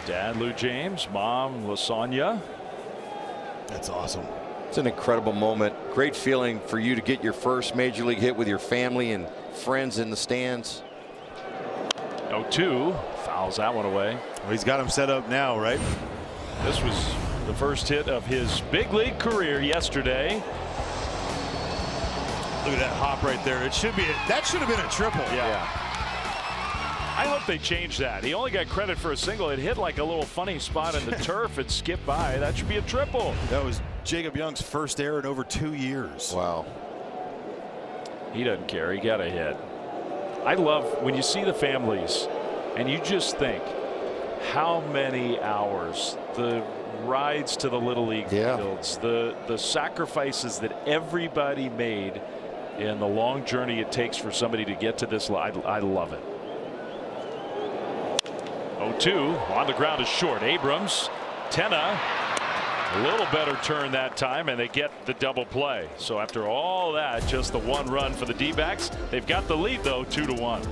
Dad Lou James, mom Lasagna. That's awesome. It's an incredible moment. Great feeling for you to get your first major league hit with your family and friends in the stands. 0-2, fouls that one away. Well, he's got him set up now, right? This was the first hit of his big league career yesterday. Look at that hop right there. It should be that should have been a triple. Yeah. I hope they change that. He only got credit for a single. It hit like a little funny spot in the turf. It skipped by. That should be a triple. That was Jacob Young's first error in over 2 years. Wow. He doesn't care. He got a hit. I love when you see the families and you just think how many hours, the rides to the Little League fields, the sacrifices that everybody made in the long journey it takes for somebody to get to this. I love it. 0-2 on the ground is short. Abrams, Tenna, a little better turn that time, and they get the double play. So after all that, just the one run for the D-backs. They've got the lead though, 2-1.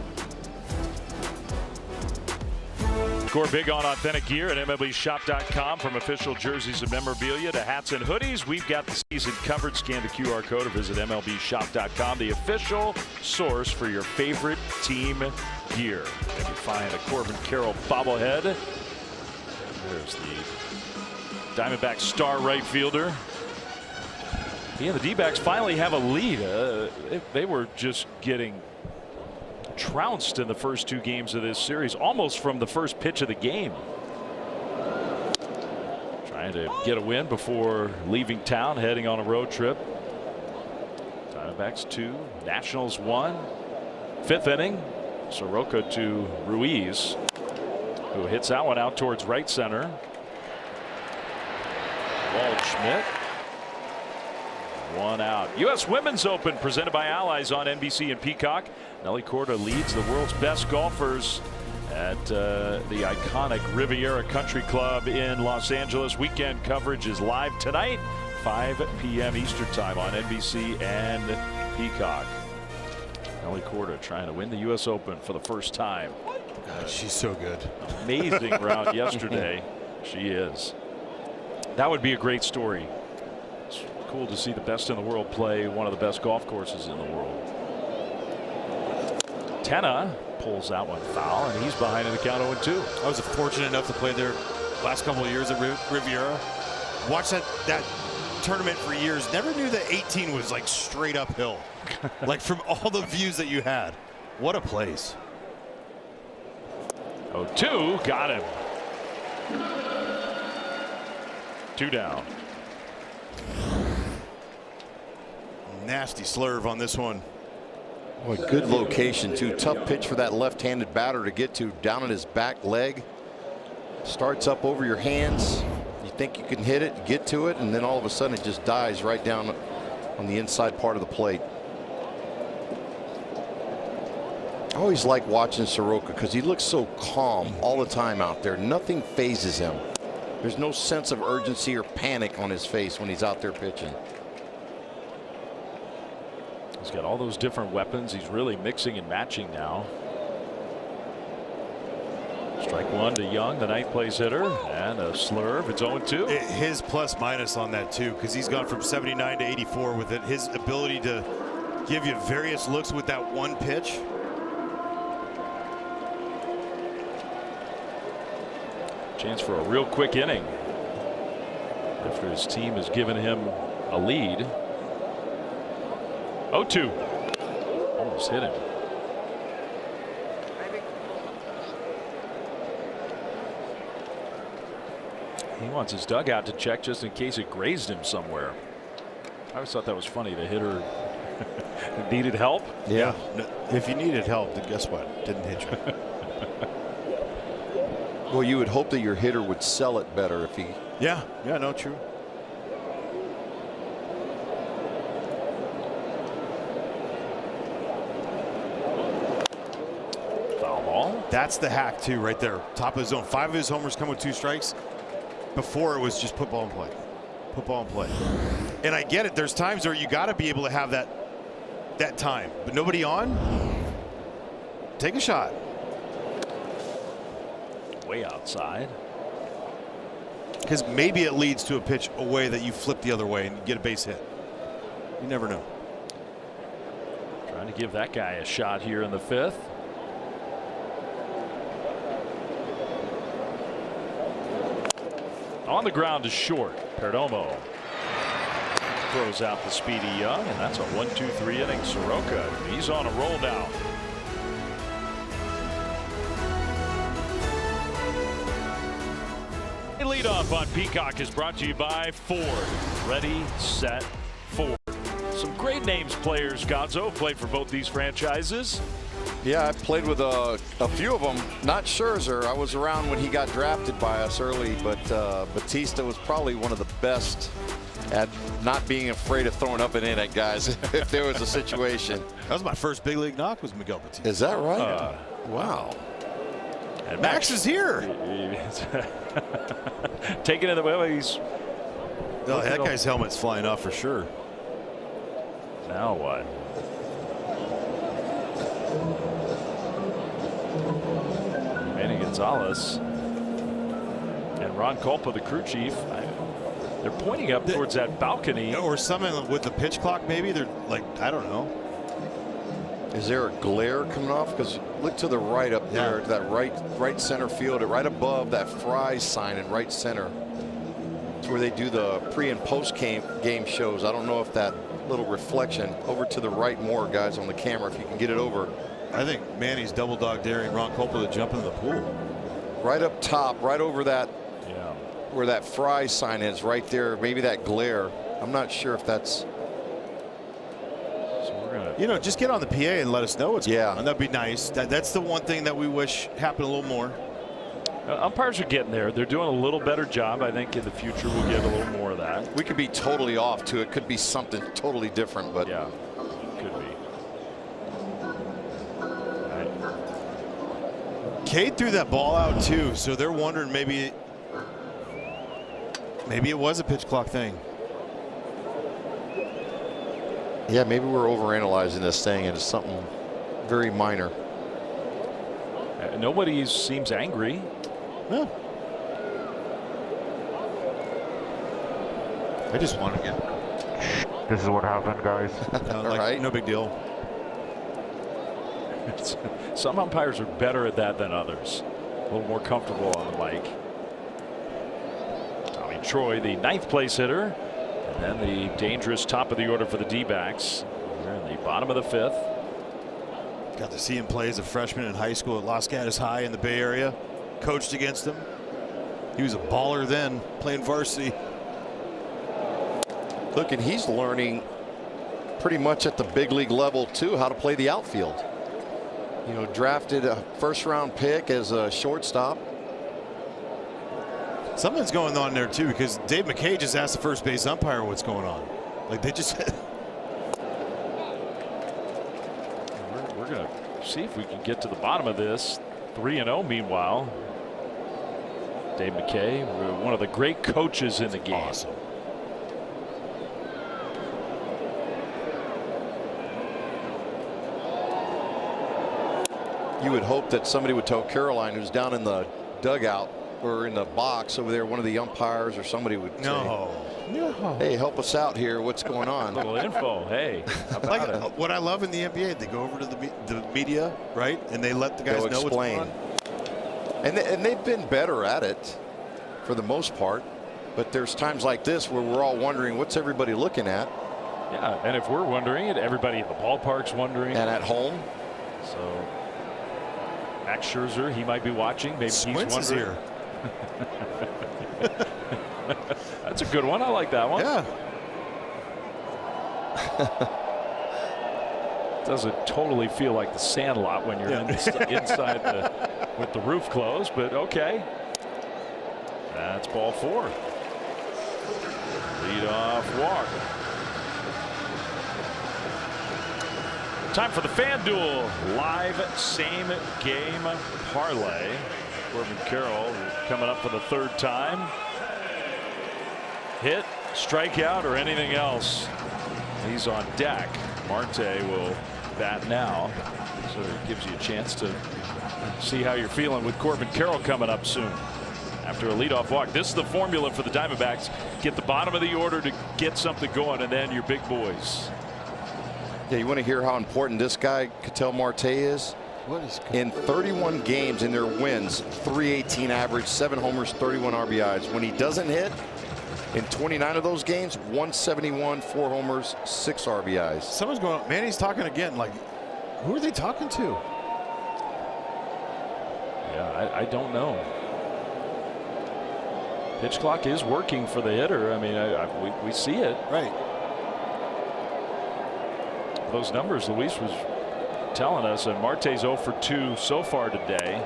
Score big on authentic gear at MLBshop.com. From official jerseys and memorabilia to hats and hoodies, we've got the season covered. Scan the QR code or visit MLBshop.com, the official source for your favorite team gear. You can find a Corbin Carroll bobblehead. There's the Diamondbacks star right fielder. Yeah, the D-backs finally have a lead. They were just getting trounced in the first 2 games of this series, almost from the first pitch of the game. Trying to get a win before leaving town, heading on a road trip. Diamondbacks 2, Nationals 1. 5th inning, Soroka to Ruiz, who hits that one out towards right center. Waldschmidt. 1 out. U.S. Women's Open presented by Allies on NBC and Peacock. Nelly Korda leads the world's best golfers at the iconic Riviera Country Club in Los Angeles. Weekend coverage is live tonight, 5 p.m. Eastern time on NBC and Peacock. Nelly Korda trying to win the U.S. Open for the first time. God, she's so good. Amazing round yesterday. She is. That would be a great story. It's cool to see the best in the world play one of the best golf courses in the world. Tenna pulls that one foul, and he's behind in the count 0-2. I was fortunate enough to play there last couple of years at Riviera. Watch that tournament for years. Never knew that 18 was like straight uphill. Like from all the views that you had. What a place. 0-2, got him. 2 down. Nasty slurve on this one. Boy, good location too. Tough pitch for that left-handed batter to get to. Down on his back leg. Starts up over your hands. You think you can hit it, get to it, and then all of a sudden it just dies right down on the inside part of the plate. I always like watching Soroka because he looks so calm all the time out there. Nothing phases him. There's no sense of urgency or panic on his face when he's out there pitching. He's got all those different weapons. He's really mixing and matching now. Strike one to Young, the ninth place hitter, and a slurve. It's 0-2. His plus minus on that too, because he's gone from 79 to 84 with it. His ability to give you various looks with that one pitch. Chance for a real quick inning after his team has given him a lead. 0-2. Almost hit him. He wants his dugout to check just in case it grazed him somewhere. I always thought that was funny. The hitter needed help. Yeah. If you needed help, then guess what? Didn't hit you. Well, you would hope that your hitter would sell it better if he. Yeah. Yeah. No, true. Foul ball. That's the hack too, right there. Top of his zone. 5 of his homers come with 2 strikes. Before it was just put ball in play. Put ball in play. And I get it. There's times where you got to be able to have that time, but nobody on. Take a shot. Way outside. Because maybe it leads to a pitch away that you flip the other way and get a base hit. You never know. Trying to give that guy a shot here in the 5th. On the ground is short. Perdomo throws out the speedy Young, and that's a 1-2-3 inning. Soroka, he's on a roll now. Leadoff on Peacock is brought to you by Ford. Ready, set, Ford. Some great names players, Gonzo, played for both these franchises. Yeah, I played with a few of them. Not Scherzer. I was around when he got drafted by us early, but Batista was probably one of the best at not being afraid of throwing up and in at guys if there was a situation. That was my first big league knock, was Miguel Batista. Is that right? Wow. And Max is here. Taking it away. He's. No, that guy's helmet's flying off for sure. Now what? Manny Gonzalez and Ron Culpa, the crew chief. They're pointing up towards that balcony. Or someone with the pitch clock, maybe. They're like, I don't know. Is there a glare coming off? Because look to the right up there, to that right center field, right above that Fry's sign in right center. It's where they do the pre and post game shows. I don't know if that little reflection over to the right more, guys, on the camera, if you can get it over. I think Manny's double dog daring Ron Culpa to jump into the pool. Right up top, right over that, where that Fry sign is, right there. Maybe that glare. I'm not sure if that's. So we're gonna. You know, just get on the PA and let us know what's going on. That'd be nice. That's the one thing that we wish happened a little more. Umpires are getting there. They're doing a little better job. I think in the future we'll get a little more of that. We could be totally off too. It could be something totally different, but yeah, could be. Cade threw that ball out too, so they're wondering maybe it was a pitch clock thing. Yeah, maybe we're overanalyzing this thing and it's something very minor. Nobody seems angry. Yeah. I just want to get. This is what happened, guys. Right. No big deal. Some umpires are better at that than others. A little more comfortable on the mic. Tommy Troy, the ninth place hitter, And then the dangerous top of the order for the D-backs. They're in the bottom of the 5th. Got to see him play as a freshman in high school at Los Gatos High in the Bay Area. Coached against him. He was a baller then, playing varsity. Look, and he's learning pretty much at the big league level too how to play the outfield. You know, drafted a first-round pick as a shortstop. Something's going on there too, because Dave McKay just asked the first base umpire what's going on. Like they just. We're going to see if we can get to the bottom of this. 3-0 meanwhile. Dave McKay, one of the great coaches in the game. Awesome. You would hope that somebody would tell Caroline, who's down in the dugout or in the box over there, one of the umpires or somebody would say, hey, help us out here. What's going on? A little info. Hey, how about it? What I love in the NBA, they go over to the media, right, and they let the guys know what's going on. And they've been better at it for the most part, but there's times like this where we're all wondering what's everybody looking at. Yeah, and if we're wondering it, everybody at the ballpark's wondering. And at home. So Max Scherzer, he might be watching. Maybe Squints he's wondering. Is here. That's a good one. I like that one. Yeah. Doesn't totally feel like the Sandlot when you're inside with the roof closed, but okay. That's ball 4. Leadoff walk. Time for the FanDuel live same game parlay. Corbin Carroll coming up for the 3rd time. Hit, strikeout, or anything else. He's on deck. Marte will bat now, so it gives you a chance to see how you're feeling with Corbin Carroll coming up soon after a leadoff walk. This is the formula for the Diamondbacks. Get the bottom of the order to get something going, and then your big boys. Yeah, you want to hear how important this guy, Ketel Marte, is? In 31 games in their wins, .318 average, 7 homers, 31 RBIs. When he doesn't hit, in 29 of those games, 171, 4 homers, 6 RBIs. Someone's going on. Manny's talking again. Like, who are they talking to? Yeah, I don't know. Pitch clock is working for the hitter. I mean, we see it. Right. Those numbers Luis was telling us, and Marte's 0 for 2 so far today.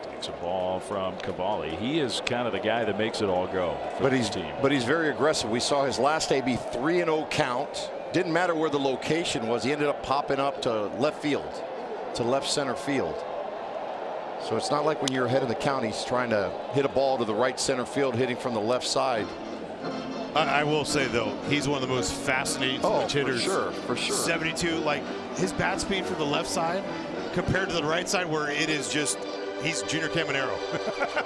Takes a ball from Cavalli. He is kind of the guy that makes it all go for this team. But he's very aggressive. We saw his last AB 3-0 count. Didn't matter where the location was. He ended up popping up to left field, to left center field. So it's not like when you're ahead of the count, he's trying to hit a ball to the right center field, hitting from the left side. I will say, though, he's one of the most fascinating switch hitters. For sure. 72, like his bat speed from the left side compared to the right side, where it is just, he's Junior Caminero.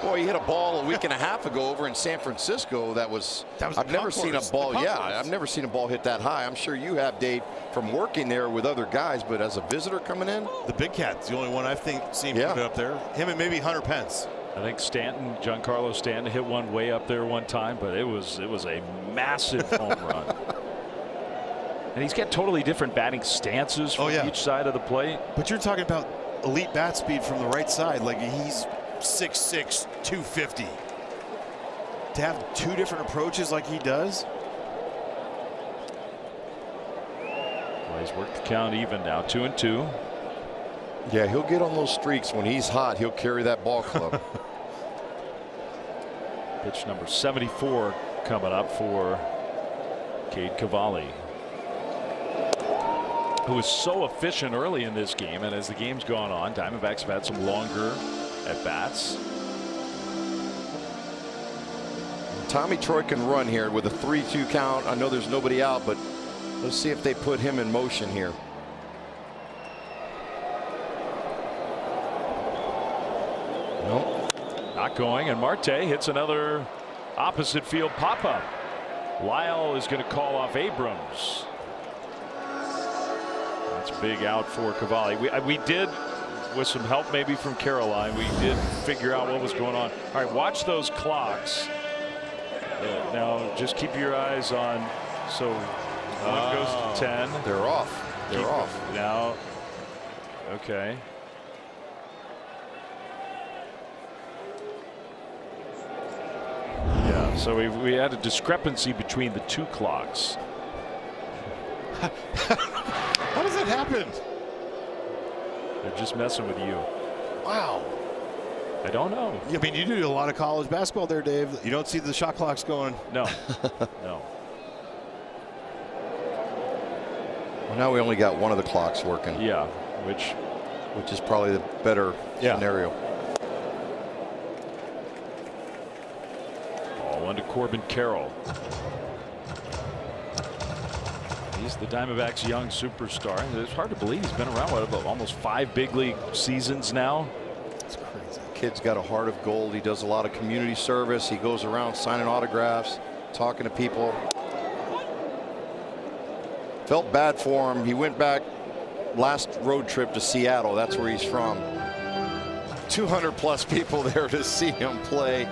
Boy, he hit a ball a week and a half ago over in San Francisco. I've never seen a ball. Yeah, I've never seen a ball hit that high. I'm sure you have, Dave, from working there with other guys, but as a visitor coming in, the big cat's the only one I've seen put up there. Him and maybe Hunter Pence. I think Giancarlo Stanton hit one way up there one time, but it was a massive home run. And he's got totally different batting stances from each side of the plate. But you're talking about elite bat speed from the right side. Like he's 6'6", 250. To have 2 different approaches like he does. Well, he's worked the count even now, 2-2. Yeah, he'll get on those streaks. When he's hot, he'll carry that ball club. Pitch number 74 coming up for Cade Cavalli, who was so efficient early in this game, and as the game's gone on, Diamondbacks have had some longer at bats. Tommy Troy can run here with a 3-2 count. I know there's nobody out, but let's see if they put him in motion here. Nope. Not going, and Marte hits another opposite field pop-up. Lyle is going to call off Abrams. That's a big out for Cavalli. We did, with some help maybe from Caroline, we did figure out what was going on. All right, watch those clocks. Now just keep your eyes on. So 1 goes to 10. They're off. They're off now. Okay. Yeah. So we had a discrepancy between the 2 clocks. How does that happen? They're just messing with you. Wow. I don't know. I mean, you do a lot of college basketball there, Dave. You don't see the shot clocks going. No. No. Well, now we only got one of the clocks working. Yeah, which is probably the better scenario. Ball on to Corbin Carroll. He's the Diamondbacks' young superstar. It's hard to believe he's been around almost 5 big league seasons now. It's crazy. Kid's got a heart of gold. He does a lot of community service. He goes around signing autographs, talking to people. Felt bad for him. He went back last road trip to Seattle. That's where he's from. 200+ people there to see him play.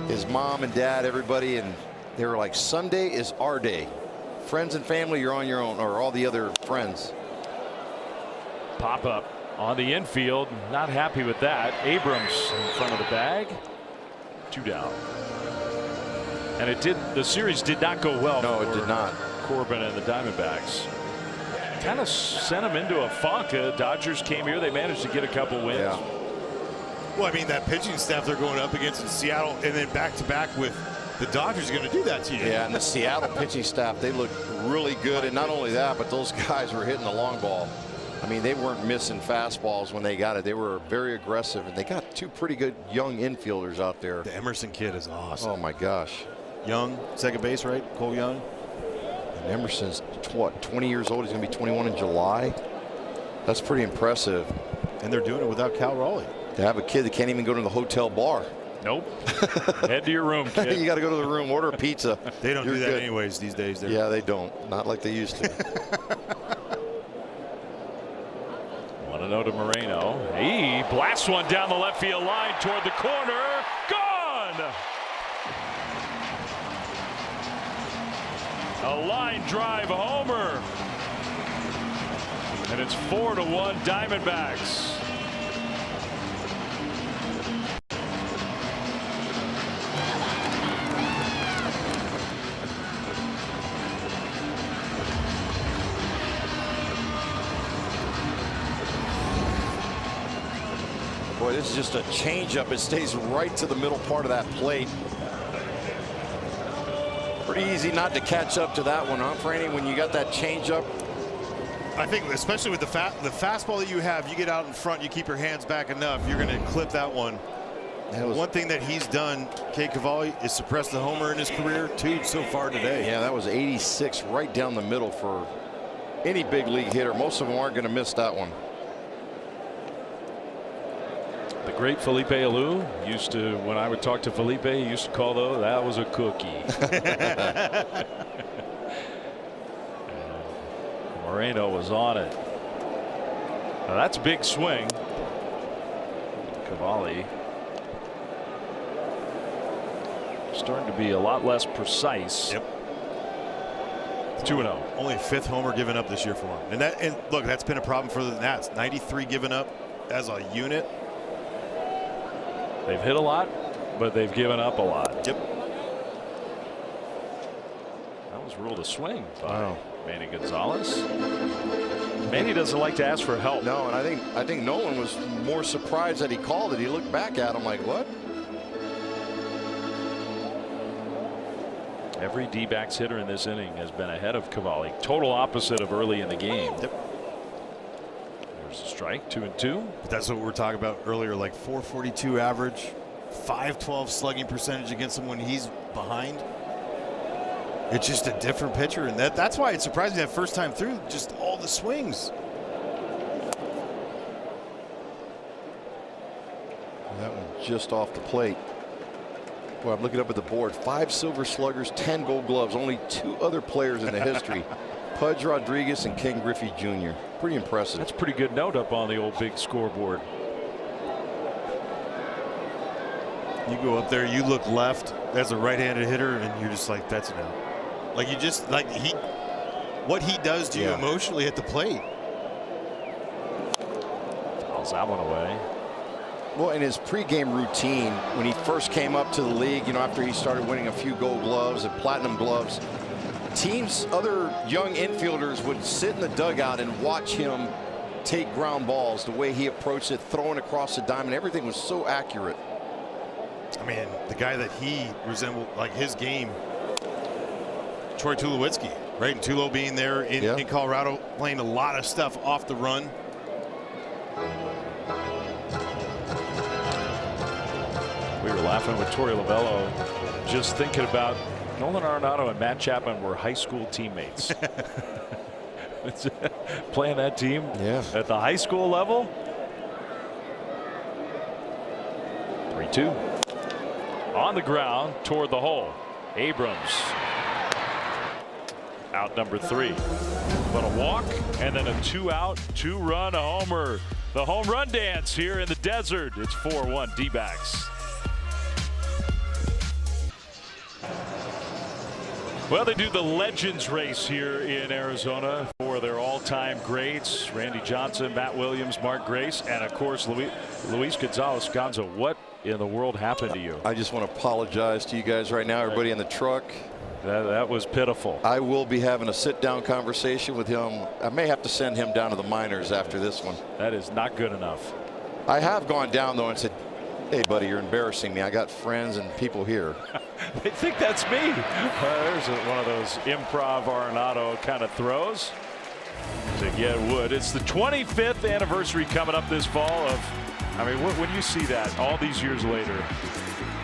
His mom and dad, everybody, and they were like, Sunday is our day. Friends and family, you're on your own, or all the other friends. Pop up on the infield. Not happy with that. Abrams in front of the bag. 2 down. And the series did not go well. No, it did not. Corbin and the Diamondbacks kind of sent him into a funk. Dodgers came here. They managed to get a couple wins. Yeah. Well, I mean, that pitching staff they're going up against in Seattle and then back-to-back with the Dodgers are going to do that to you. Yeah, and the Seattle pitching staff, they looked really good. And not only that, but those guys were hitting the long ball. I mean, they weren't missing fastballs when they got it. They were very aggressive, and they got 2 pretty good young infielders out there. The Emerson kid is awesome. Oh, my gosh. Young, second base, right? Cole Young. And Emerson's, what, 20 years old? He's going to be 21 in July. That's pretty impressive. And they're doing it without Cal Raleigh. To have a kid that can't even go to the hotel bar. Nope. Head to your room, kid. You got to go to the room, order a pizza. They don't do that good. anyways these days. Yeah, they don't. Not like they used to. 1-0 to Moreno. He blasts one down the left field line toward the corner. Gone! A line drive homer. And it's 4-1 Diamondbacks. Boy, this is just a changeup. It stays right to the middle part of that plate. Pretty easy not to catch up to that one, huh, Franny, when you got that changeup? I think especially with the fastball that you have, you get out in front, you keep your hands back enough, you're going to clip that one. One thing that he's done, Cade Cavalli, is suppress the homer in his career, 2 so far today. Yeah, that was 86 right down the middle for any big league hitter. Most of them aren't going to miss that one. The great Felipe Alou used to, when I would talk to Felipe, he used to call that was a cookie. Moreno was on it. Now that's a big swing. Cavalli starting to be a lot less precise. Yep. 2-0. Only 5th homer given up this year for him. And look, that's been a problem for the Nats. 93 given up as a unit. They've hit a lot, but they've given up a lot. Yep. That was ruled a swing by Manny Gonzalez. Manny doesn't like to ask for help. No, and I think Nolan was more surprised that he called it. He looked back at him like, what? Every D-backs hitter in this inning has been ahead of Cavalli. Total opposite of early in the game. Yep. There's a strike, 2-2. But that's what we were talking about earlier, like 442 average, 512 slugging percentage against him when he's behind. It's just a different pitcher, and that's why it's surprising that first time through, just all the swings. That one just off the plate. Boy, I'm looking up at the board. 5 Silver Sluggers, 10 Gold Gloves. Only 2 other players in the history. Pudge Rodriguez and Ken Griffey Jr. Pretty impressive. That's a pretty good note up on the old big scoreboard. You go up there, you look left as a right-handed hitter, and you're just like, that's an out. Like, you just, like, what he does to you emotionally at the plate. Fouls that one away. Well, in his pregame routine, when he first came up to the league, you know, after he started winning a few gold gloves and platinum gloves, other young infielders would sit in the dugout and watch him take ground balls, the way he approached it, throwing across the diamond. Everything was so accurate. I mean, the guy that he resembled, like his game, Troy Tulowitzki, right? And Tulo being there in Colorado, playing a lot of stuff off the run. We were laughing with Torey Lovello, just thinking about Nolan Arenado and Matt Chapman were high school teammates. Playing that team at the high school level. 3-2. On the ground toward the hole. Abrams. Out number 3. But a walk and then a 2-out, 2-run homer. The home run dance here in the desert. It's 4-1 D-backs. Well, they do the Legends race here in Arizona for their all-time greats. Randy Johnson, Matt Williams, Mark Grace, and of course Luis Gonzalez. Gonzo, what in the world happened to you? I just want to apologize to you guys right now, everybody in the truck. That was pitiful. I will be having a sit-down conversation with him. I may have to send him down to the minors after this one. That is not good enough. I have gone down, though, and said, hey, buddy, you're embarrassing me. I got friends and people here. They think that's me. There's one of those improv Arenado kind of throws. Yeah, it would. It's the 25th anniversary coming up this fall of, I mean, when you see that all these years later.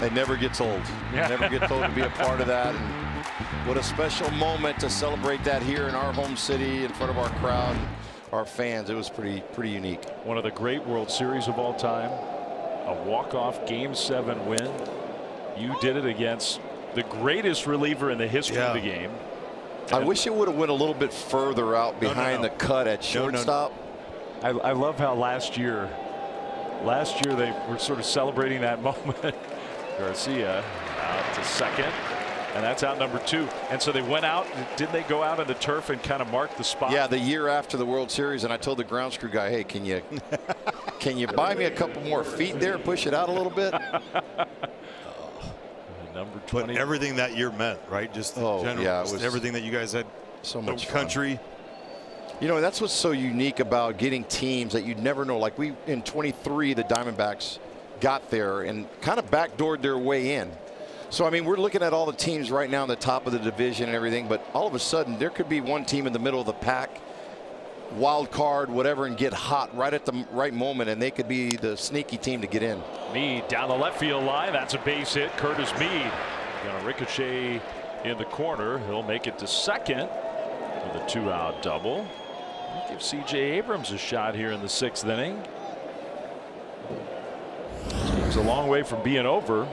It never gets old. Yeah. Never gets old to be a part of that. And what a special moment to celebrate that here in our home city in front of our crowd, our fans. It was pretty unique. One of the great World Series of all time. A walk-off Game 7 win. You did it against the greatest reliever in the history of the game. I wish it would have went a little bit further out behind the cut at shortstop. I love how last year they were sort of celebrating that moment. Garcia out to second, and that's out number 2. And so they went out. Didn't they go out on the turf and kind of mark the spot? Yeah, the year after the World Series, and I told the ground crew guy, hey, can you buy me a couple more feet there, push it out a little bit? Number 20. But everything that year meant, right? Just everything that you guys had. So much country. You know, that's what's so unique about getting teams that you'd never know. Like in 23, the Diamondbacks got there and kind of backdoored their way in. So, I mean, we're looking at all the teams right now in the top of the division and everything, but all of a sudden there could be one team in the middle of the pack, wild card, whatever, and get hot right at the right moment, and they could be the sneaky team to get in. Meade down the left field line. That's a base hit. Curtis Meade going to ricochet in the corner. He'll make it to second with a 2-out double. Give C.J. Abrams a shot here in the 6th inning. It's a long way from being over.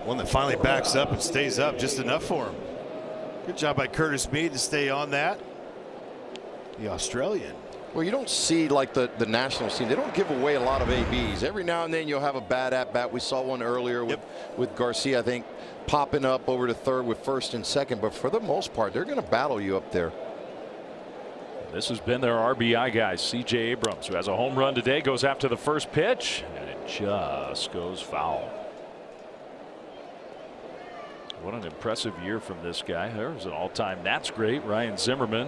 One that finally backs up and stays up just enough for him. Good job by Curtis Meade to stay on that. The Australian. Well, you don't see like the national team. They don't give away a lot of ABs. Every now and then you'll have a bad at bat. We saw one earlier with Garcia, I think, popping up over to third with first and second. But for the most part, they're going to battle you up there. This has been their RBI guy, C.J. Abrams, who has a home run today, goes after the first pitch, and it just goes foul. What an impressive year from this guy. There's an all-time Nats great, Ryan Zimmerman,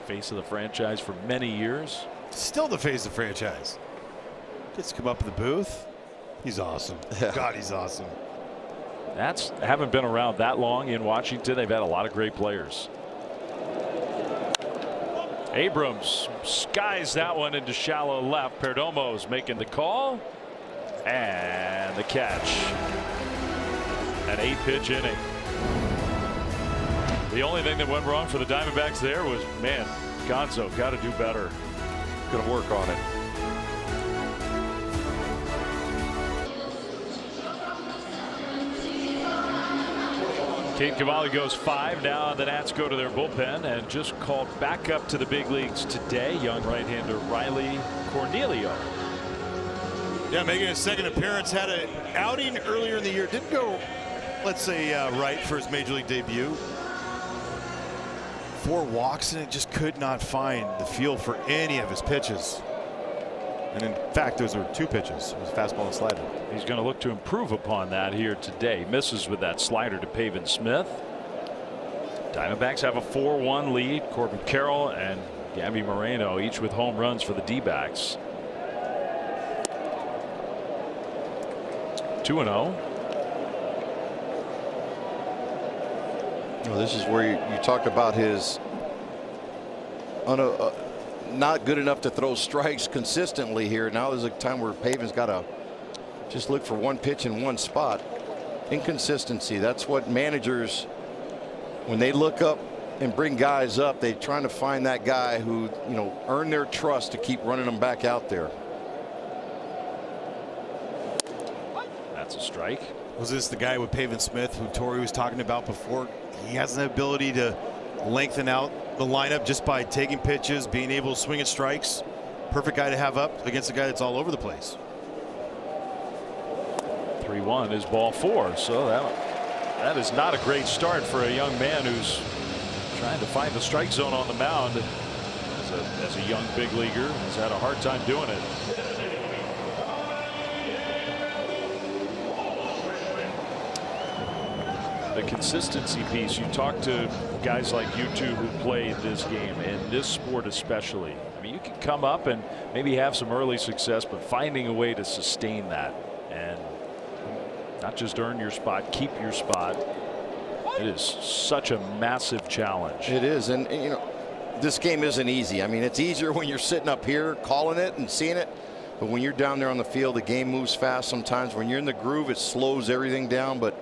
face of the franchise for many years. Still the face of the franchise. Gets to come up in the booth. He's awesome. God, he's awesome. Nats haven't been around that long in Washington. They've had a lot of great players. Abrams skies that one into shallow left. Perdomo's making the call and the catch. An 8-pitch inning. The only thing that went wrong for the Diamondbacks there was, man, Gonzo got to do better. Going to work on it. Cade Cavalli goes 5. Now the Nats go to their bullpen and just called back up to the big leagues today. Young right-hander Riley Cornelio. Yeah, making his second appearance. Had an outing earlier in the year. Didn't go, let's say, right for his major league debut. 4 walks, and it just could not find the feel for any of his pitches. And in fact, those were 2 pitches. It was fastball and slider. He's going to look to improve upon that here today. Misses with that slider to Pavin Smith. Diamondbacks have a 4-1 lead. Corbin Carroll and Gabby Moreno each with home runs for the D-backs. 2-0. This is where you talk about his not good enough to throw strikes consistently here. Now there's a time where Pavin's got to just look for one pitch in one spot. Inconsistency. That's what managers, when they look up and bring guys up, they're trying to find that guy who, earned their trust to keep running them back out there. That's a strike. Was this the guy with Pavin Smith who Torrey was talking about before? He has an ability to lengthen out the lineup just by taking pitches, being able to swing at strikes. Perfect guy to have up against a guy that's all over the place. 3-1 is ball 4. So that is not a great start for a young man who's trying to find the strike zone on the mound. As a young big leaguer, he's had a hard time doing it. The consistency piece. You talk to guys like you two who play this game, in this sport especially. I mean, you can come up and maybe have some early success, but finding a way to sustain that and not just earn your spot, keep your spot. It is such a massive challenge. It is, and this game isn't easy. I mean, it's easier when you're sitting up here calling it and seeing it, but when you're down there on the field, the game moves fast sometimes. When you're in the groove, it slows everything down. But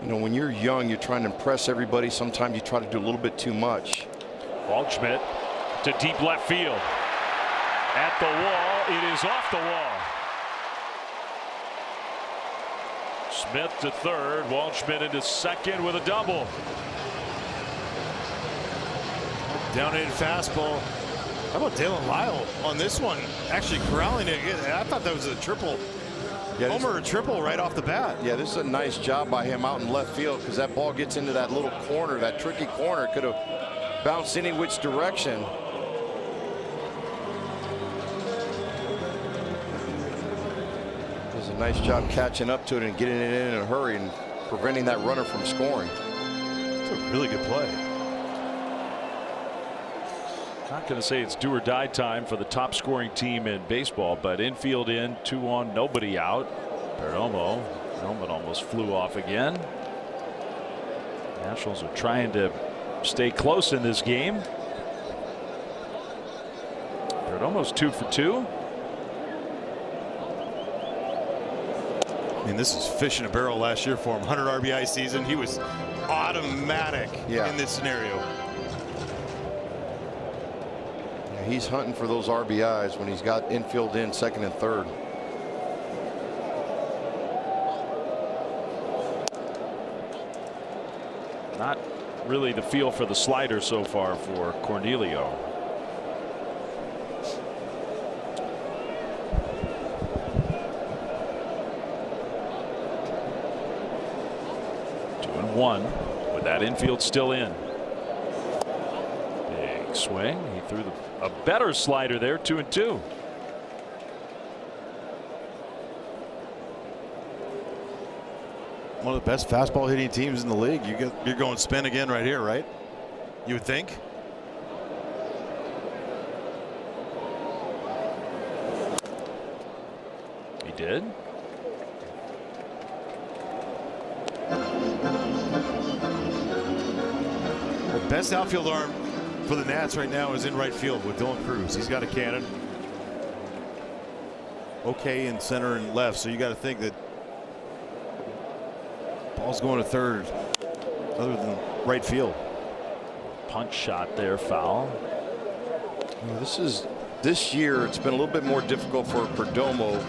when you're young, you're trying to impress everybody. Sometimes you try to do a little bit too much. Waldschmidt to deep left field. At the wall, it is off the wall. Smith to third, Waldschmidt into second with a double. Down in fastball. How about Dalen Lyle on this one? Actually corralling it. I thought that was a triple. Homer, a triple right off the bat. Yeah, this is a nice job by him out in left field, because that ball gets into that little corner, that tricky corner. Could have bounced any which direction. Does a nice job catching up to it and getting it in a hurry and preventing that runner from scoring. It's a really good play. Not going to say it's do or die time for the top scoring team in baseball, but infield in, 2 on, nobody out. Perdomo, helmet almost flew off again. Nationals are trying to stay close in this game. Perdomo's 2 for 2. I mean, this is fish in a barrel last year for him. 100 RBI season. He was automatic in this scenario. He's hunting for those RBIs when he's got infield in second and third. Not really the feel for the slider so far for Cornelio. Two and one with that infield still in. Big swing. He threw a better slider there, 2-2. One of the best fastball hitting teams in the league. You're going spin again right here, right? You would think. He did. The best outfield arm for the Nats right now is in right field with Dylan Cruz. He's got a cannon. Okay in center and left, so you got to think that ball's going to third other than right field. Punch shot there, foul. This year it's been a little bit more difficult for Perdomo.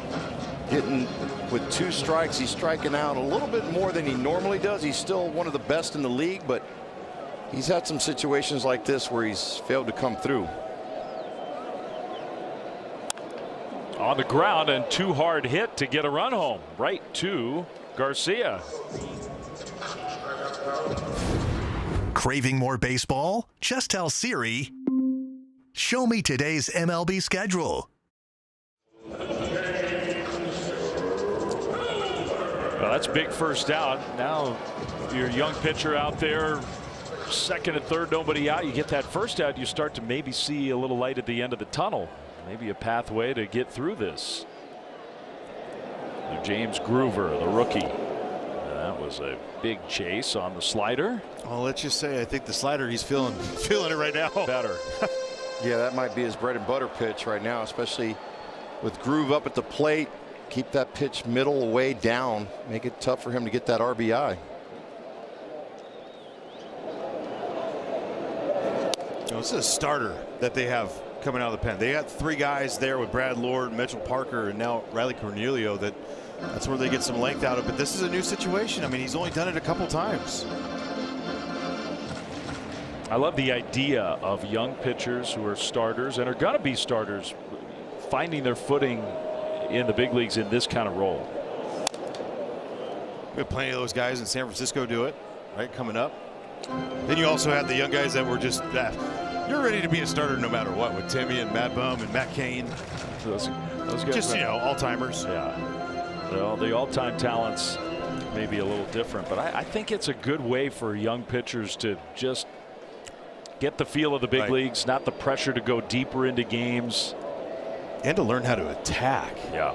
Getting with 2 strikes, he's striking out a little bit more than he normally does. He's still one of the best in the league, but he's had some situations like this where he's failed to come through. on the ground and too hard hit to get a run home right to Garcia. Craving more baseball? Just tell Siri, show me today's MLB schedule. Well, that's big first out. Now your young pitcher out there, second and third, nobody out. You get that first out, you start to maybe see a little light at the end of the tunnel. Maybe a pathway to get through this. James Groover, the rookie. That was a big chase on the slider. Well, let's just say I think the slider, he's feeling it right now. Better. Yeah, that might be his bread and butter pitch right now, especially with Groove up at the plate. Keep that pitch middle away down. Make it tough for him to get that RBI. This is a starter that they have coming out of the pen. They got 3 guys there with Brad Lord, Mitchell Parker, and now Riley Cornelio. That's where they get some length out of. But this is a new situation. I mean, he's only done it a couple times. I love the idea of young pitchers who are starters and are going to be starters finding their footing in the big leagues in this kind of role. We have plenty of those guys in San Francisco do it, right, coming up. Then you also have the young guys that were just you're ready to be a starter no matter what, with Timmy and Mad Bum and Matt Cain. Those guys, just, all-timers. Yeah. Well, the all-time talents may be a little different, but I think it's a good way for young pitchers to just get the feel of the big leagues, not the pressure to go deeper into games. And to learn how to attack. Yeah.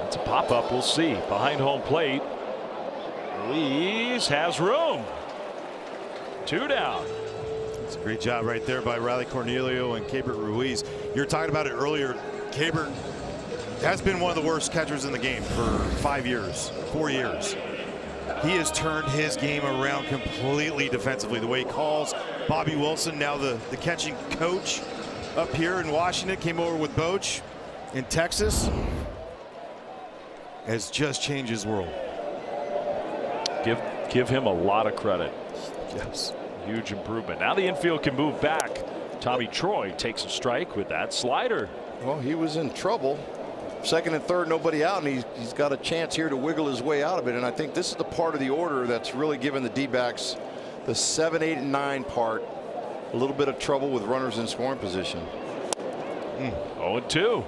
It's a pop-up. We'll see. Behind home plate. Ruiz has room. 2 down. It's a great job right there by Riley Cornelio and Keibert Ruiz. You were talking about it earlier. Keibert has been one of the worst catchers in the game for 4 years. He has turned his game around completely defensively. The way he calls. Bobby Wilson, now the catching coach up here in Washington, came over with Boch in Texas, has just changed his world. Give him a lot of credit. Yes. Huge improvement. Now the infield can move back. Tommy Troy takes a strike with that slider. Well, he was in trouble. Second and third, nobody out, and he's got a chance here to wiggle his way out of it. And I think this is the part of the order that's really given the D-backs the 7, 8, and 9 part a little bit of trouble with runners in scoring position. 0-2.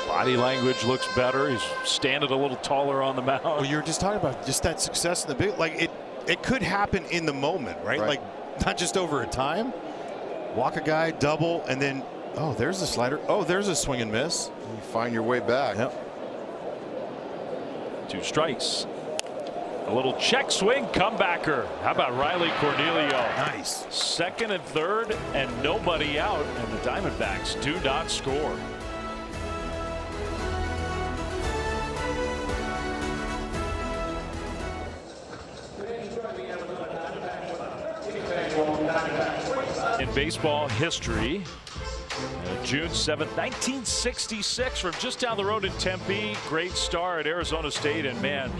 Body language looks better. He's standing a little taller on the mound. Well, you were just talking about just that success in the big. Like it could happen in the moment, right? Like not just over a time. Walk a guy, double, and then there's the slider. There's a swing and miss. You find your way back. Yep. 2 strikes. A little check swing comebacker. How about Riley Cornelio? Nice. Second and third and nobody out, and the Diamondbacks do not score. In baseball history, June 7th, 1966, from just down the road in Tempe. Great star at Arizona State, and man,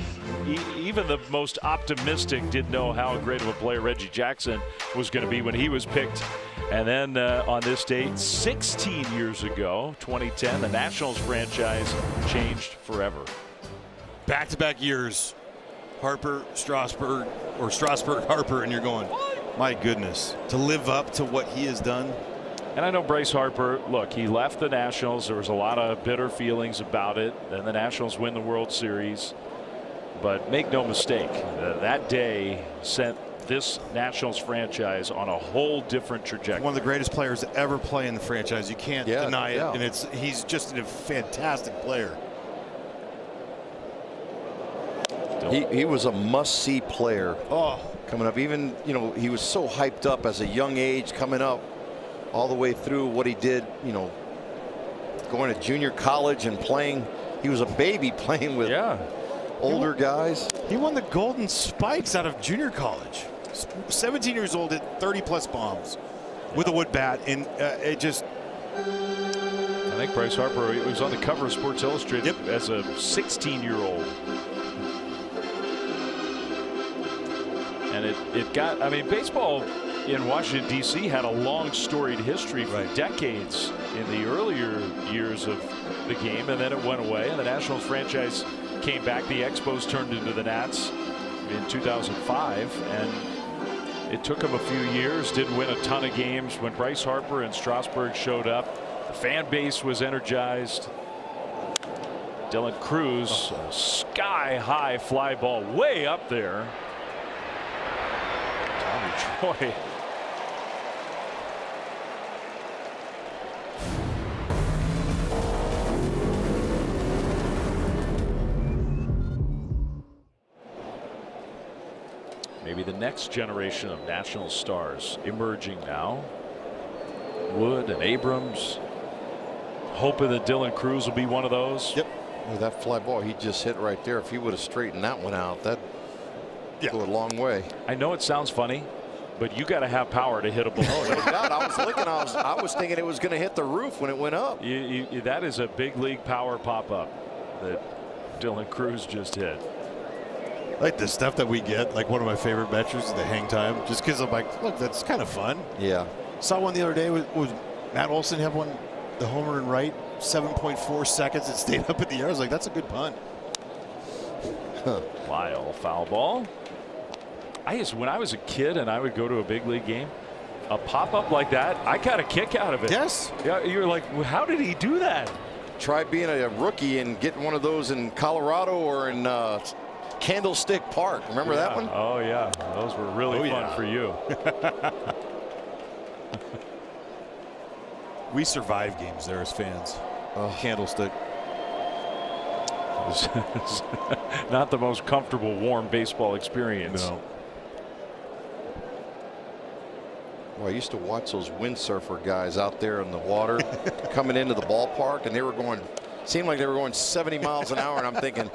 even the most optimistic didn't know how great of a player Reggie Jackson was going to be when he was picked. And then on this date, 16 years ago, 2010, the Nationals franchise changed forever. Back-to-back years, Harper, Strasburg, or Strasburg, Harper, and you're going, my goodness, to live up to what he has done. And I know Bryce Harper, look, he left the Nationals. There was a lot of bitter feelings about it. Then the Nationals win the World Series. But make no mistake, that day sent this Nationals franchise on a whole different trajectory. One of the greatest players to ever play in the franchise. You can't deny it. And he's just a fantastic player. He was a must-see player. Coming up, even he was so hyped up as a young age, coming up all the way through what he did. Going to junior college and playing. He was a baby playing with older guys. He won the Golden Spikes out of junior college. 17 years old, hit 30+ bombs with a wood bat, and it just. I think Bryce Harper, he was on the cover of Sports Illustrated as a 16-year-old. And it got, I mean, baseball in Washington, D.C. had a long storied history for decades in the earlier years of the game, and then it went away, and the Nationals franchise came back. The Expos turned into the Nats in 2005, and it took them a few years. Didn't win a ton of games. When Bryce Harper and Strasburg showed up, the fan base was energized. Dylan Cruz, sky high fly ball way up there. Tommy Troy. Maybe the next generation of National stars emerging now. Wood and Abrams. Hoping that Dylan Cruz will be one of those. Yep. Well, that fly ball he just hit right there, if he would have straightened that one out, that'd go a long way. I know it sounds funny, but you got to have power to hit a ball. Oh, no doubt. I was thinking it was going to hit the roof when it went up. That is a big league power pop-up that Dylan Cruz just hit. Like the stuff that we get, like one of my favorite metrics is the hang time, just because I'm like, look, that's kind of fun. Yeah. Saw one the other day was Matt Olson have one, the homer and right, 7.4 seconds. It stayed up in the air. I was like, that's a good punt. Lyle, foul ball. When I was a kid and I would go to a big league game, a pop-up like that, I got a kick out of it. Yes. Yeah, you're like, well, how did he do that? Try being a rookie and getting one of those in Colorado or in Candlestick Park. Remember that one? Oh, yeah. Those were really fun for you. We survive games there as fans. Candlestick. Not the most comfortable, warm baseball experience. No. Well, I used to watch those windsurfer guys out there in the water coming into the ballpark, and they were going, seemed like they were going 70 miles an hour, and I'm thinking,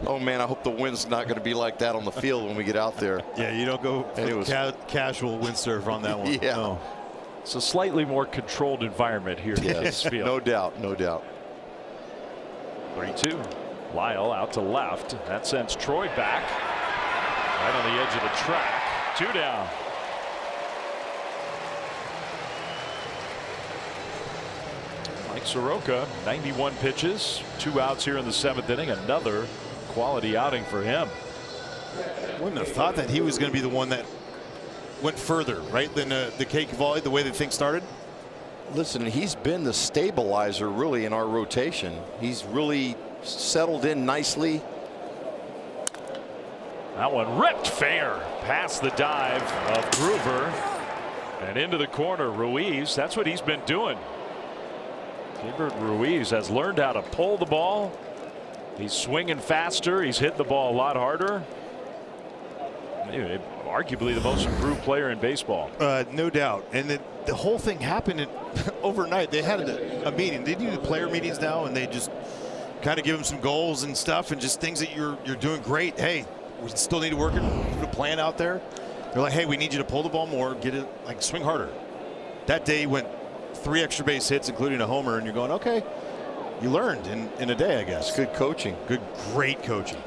oh man, I hope the wind's not going to be like that on the field when we get out there. Yeah, you don't go casual windsurf on that one. Yeah. No. It's a slightly more controlled environment here in this field. No doubt, no doubt. 3-2. Lyle out to left. That sends Troy back. Right on the edge of the track. 2 down. Mike Soroka, 91 pitches, 2 outs here in the 7th inning. Another quality outing for him. Wouldn't have thought that he was going to be the one that went further, right, than the K Cavalli, the way the thing started. Listen, he's been the stabilizer really in our rotation. He's really settled in nicely. That one ripped fair past the dive of Groover and into the corner. Ruiz, that's what he's been doing. Gilbert Ruiz has learned how to pull the ball. He's swinging faster. He's hit the ball a lot harder. Arguably the most improved player in baseball. No doubt. And the whole thing happened overnight. They had a meeting. They do the player meetings now, and they just kind of give them some goals and stuff and just things that you're doing great. Hey, we still need to work and put a plan out there. They're like, hey, we need you to pull the ball more, get it, like swing harder. That day went 3 extra base hits, including a homer, and you're going, okay, you learned in a day, I guess. Good coaching. Great coaching.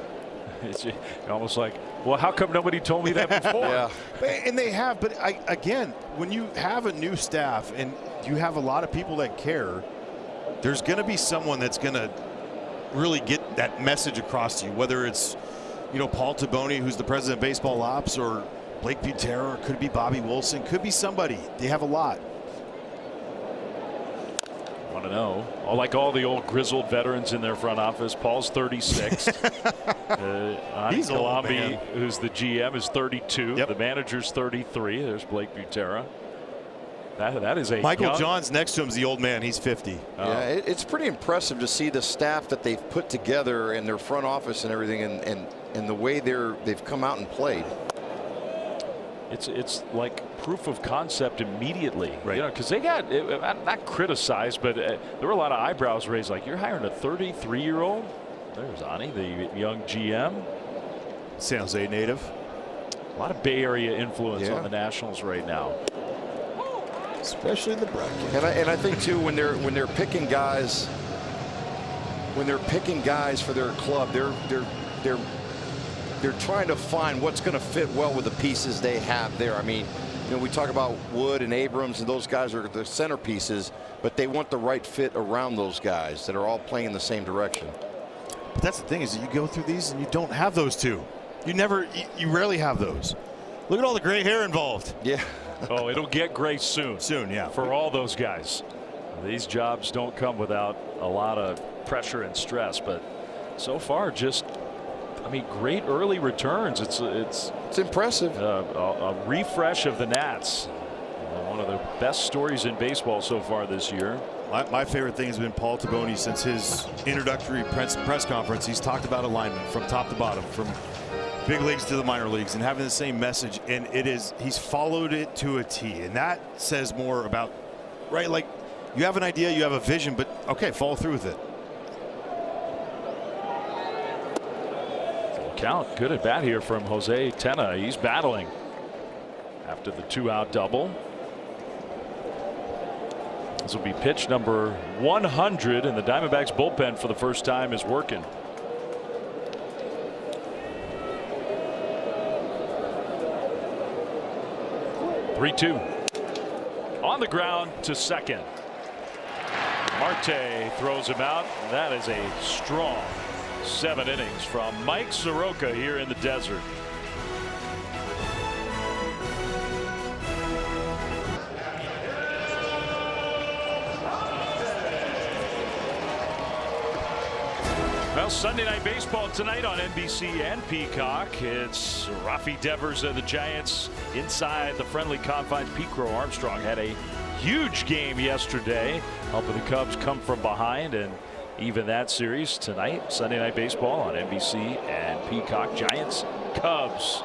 It's almost like, well, how come nobody told me that before? Yeah. And they have, but again, when you have a new staff and you have a lot of people that care, there's going to be someone that's going to really get that message across to you, whether it's, Paul Taboni, who's the president of baseball ops, or Blake Butera, or could be Bobby Wilson, could be somebody. They have a lot. 1-0. Like all the old grizzled veterans in their front office. Paul's 36. He's old, man. Who's the GM, is 32. Yep. The manager's 33. There's Blake Butera. That is a Michael John's next to him's the old man. He's 50. Yeah, it's pretty impressive to see the staff that they've put together in their front office and everything, and the way they've come out and played. It's like proof of concept immediately, right? Because they got not criticized, but there were a lot of eyebrows raised. Like, you're hiring a 33-year-old. There's Ani, the young GM, San Jose native. A lot of Bay Area influence on the Nationals right now, especially the broadcast. And I think too, when they're picking guys, for their club, they're trying to find what's going to fit well with the pieces they have there. I mean, know, we talk about Wood and Abrams, and those guys are the centerpieces, but they want the right fit around those guys that are all playing in the same direction. But that's the thing, is that you go through these and you don't have those two. You rarely have those. Look at all the gray hair involved. Yeah. Oh, it'll get gray soon. Soon, yeah. For all those guys. These jobs don't come without a lot of pressure and stress, but so far just, I mean, great early returns. It's impressive. A refresh of the Nats. One of the best stories in baseball so far this year. My favorite thing has been Paul Taboni since his introductory press conference. He's talked about alignment from top to bottom, from big leagues to the minor leagues, and having the same message. And he's followed it to a T. And that says more about, right? Like, you have an idea, you have a vision, but okay, follow through with it. Full count. Good at bat here from Jose Tena. He's battling after the 2-out double. This will be pitch number 100, and the Diamondbacks bullpen for the first time is working. Three-two. On the ground to second. Marte throws him out. That is a strong 7 innings from Mike Soroka here in the desert. Well, Sunday Night Baseball tonight on NBC and Peacock. It's Rafi Devers of the Giants inside the friendly confines. Pete Crow Armstrong had a huge game yesterday, helping the Cubs come from behind and even that series tonight. Sunday Night Baseball on NBC and Peacock. Giants, Cubs.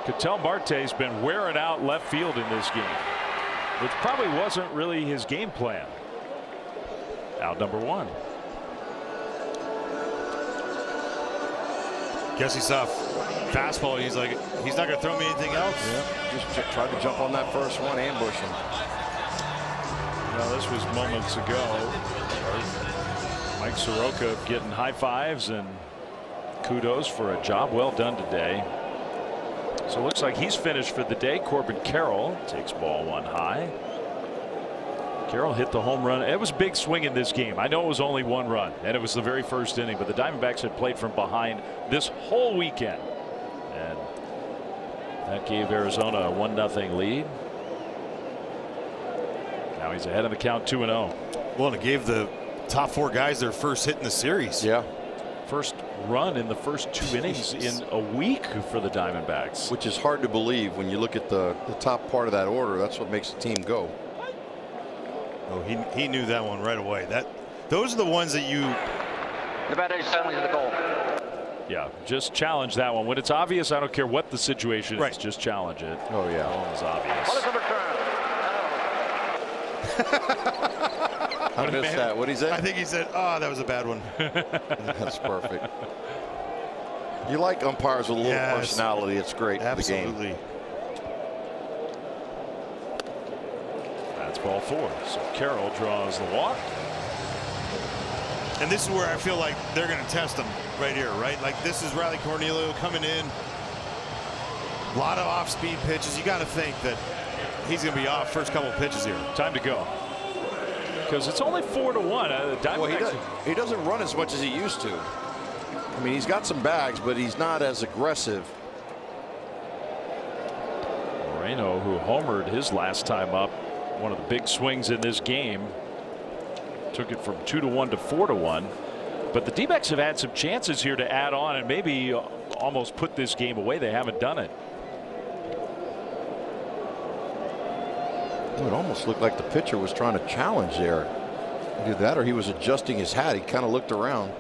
Ketel Marte's been wearing out left field in this game, which probably wasn't really his game plan. Out number 1. Guess he saw fastball. He's like, he's not going to throw me anything else. Yeah, just tried to jump on that first one, ambush him. Well, this was moments ago. Mike Soroka getting high fives and kudos for a job well done today. So it looks like he's finished for the day. Corbin Carroll takes ball 1 high. Carroll hit the home run. It was a big swing in this game. I know it was only 1 run, and it was the very first inning, but the Diamondbacks had played from behind this whole weekend, and that gave Arizona a 1-0 lead. Now he's ahead of the count 2-0. Well, and it gave the top 4 guys their first hit in the series. Yeah. First run in the first 2 innings in a week for the Diamondbacks. Which is hard to believe when you look at the top part of that order. That's what makes the team go. Oh, he knew that one right away. Those are the ones that you. The batter is suddenly to the goal. Yeah, just challenge that one. When it's obvious, I don't care what the situation is, just challenge it. Oh, yeah. That one was obvious. I missed that. What did he say? I think he said, "Oh, that was a bad one." That's perfect. You like umpires with a little personality. It's great for the game. Absolutely. That's ball 4. So Carroll draws the walk. And this is where I feel like they're going to test him right here, right? Like, this is Riley Cornelio coming in. A lot of off-speed pitches. You got to think that he's going to be off first couple of pitches here. Time to go. Because it's only 4-1. Well, he doesn't run as much as he used to. I mean, he's got some bags, but he's not as aggressive. Moreno, who homered his last time up, one of the big swings in this game, took it from 2-1 to 4-1. But the D-backs have had some chances here to add on and maybe almost put this game away. They haven't done it. It almost looked like the pitcher was trying to challenge there. Either that or he was adjusting his hat. He kind of looked around.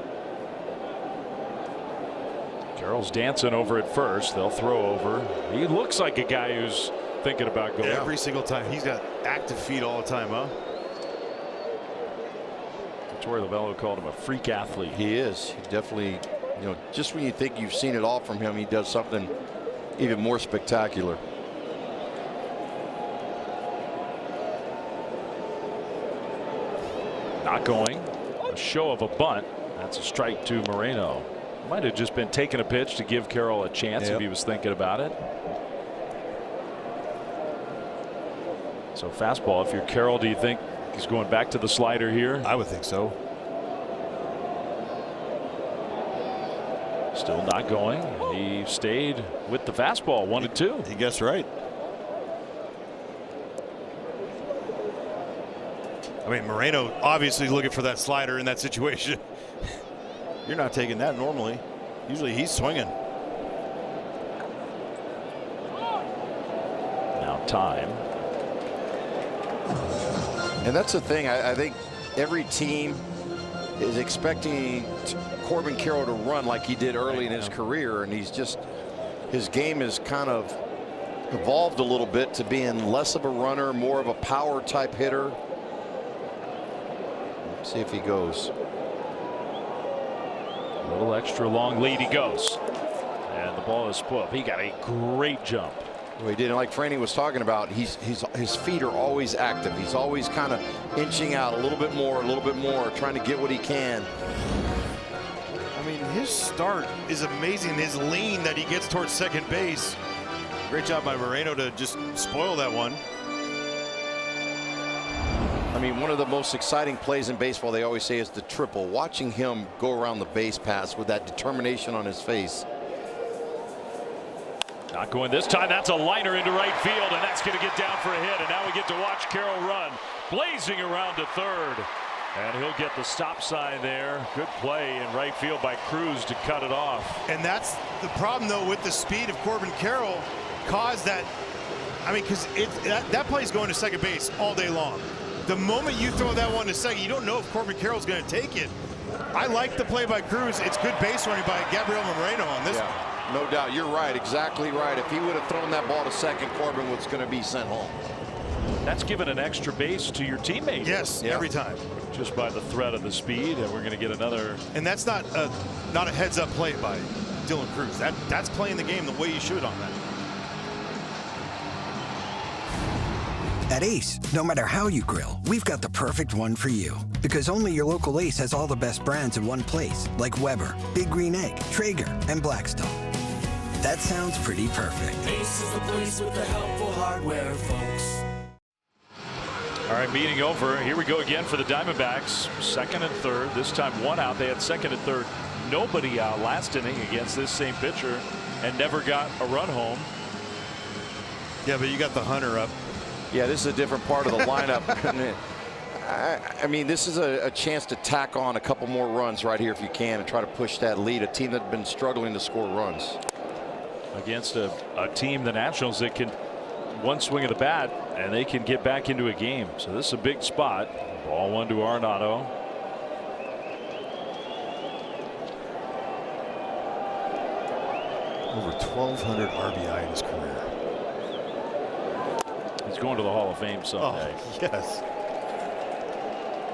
Carroll's dancing over at first. They'll throw over. He looks like a guy who's thinking about going. Every single time. He's got active feet all the time, huh? Torey Lovello called him a freak athlete. He is. He definitely, you know, just when you think you've seen it all from him, he does something even more spectacular. Not going. A show of a bunt. That's a strike to Moreno. Might have just been taking a pitch to give Carroll a chance if he was thinking about it. So fastball. If you're Carroll, do you think he's going back to the slider here? I would think so. Still not going. He stayed with the fastball, 1-2. He guessed right. I mean, Moreno obviously looking for that slider in that situation. You're not taking that normally. Usually he's swinging. Now time. And that's the thing. I think every team is expecting Corbin Carroll to run like he did early in his career, and his game has kind of evolved a little bit to being less of a runner, more of a power type hitter. Let's see if he goes. A little extra long lead, he goes. And the ball is put up. He got a great jump. Well, he did. And like Franny was talking about, his feet are always active. He's always kind of inching out a little bit more, trying to get what he can. I mean, his start is amazing. His lean that he gets towards second base. Great job by Moreno to just spoil that one. I mean, one of the most exciting plays in baseball, they always say, is the triple. Watching him go around the base pass with that determination on his face. Not going this time. That's a liner into right field, and that's going to get down for a hit. And now we get to watch Carroll run, blazing around to third. And he'll get the stop sign there. Good play in right field by Cruz to cut it off. And that's the problem, though, with the speed of Corbin Carroll caused that. I mean, because that play is going to second base all day long. The moment you throw that one to second, you don't know if Corbin Carroll's going to take it. I like the play by Cruz. It's good base running by Gabriel Moreno on this one. No doubt. You're right. Exactly right. If he would have thrown that ball to second, Corbin was going to be sent home. That's given an extra base to your teammate. Yes, every time. Just by the threat of the speed, and we're going to get another. And that's not a heads-up play by Dylan Cruz. That's playing the game the way you should on that. At Ace, no matter how you grill, we've got the perfect one for you. Because only your local Ace has all the best brands in one place, like Weber, Big Green Egg, Traeger, and Blackstone. That sounds pretty perfect. Ace is the place with the helpful hardware, folks. All right, meeting over. Here we go again for the Diamondbacks. Second and third. This time one out. They had second and third. Nobody out last inning against this same pitcher and never got a run home. Yeah, but you got the Hunter up. Yeah, this is a different part of the lineup. I mean, this is a chance to tack on a couple more runs right here if you can and try to push that lead. A team that's been struggling to score runs. Against a team, the Nationals, that can one swing of the bat and they can get back into a game. So this is a big spot. Ball one to Arenado. Over 1,200 RBI in his career. He's going to the Hall of Fame someday. Oh, yes.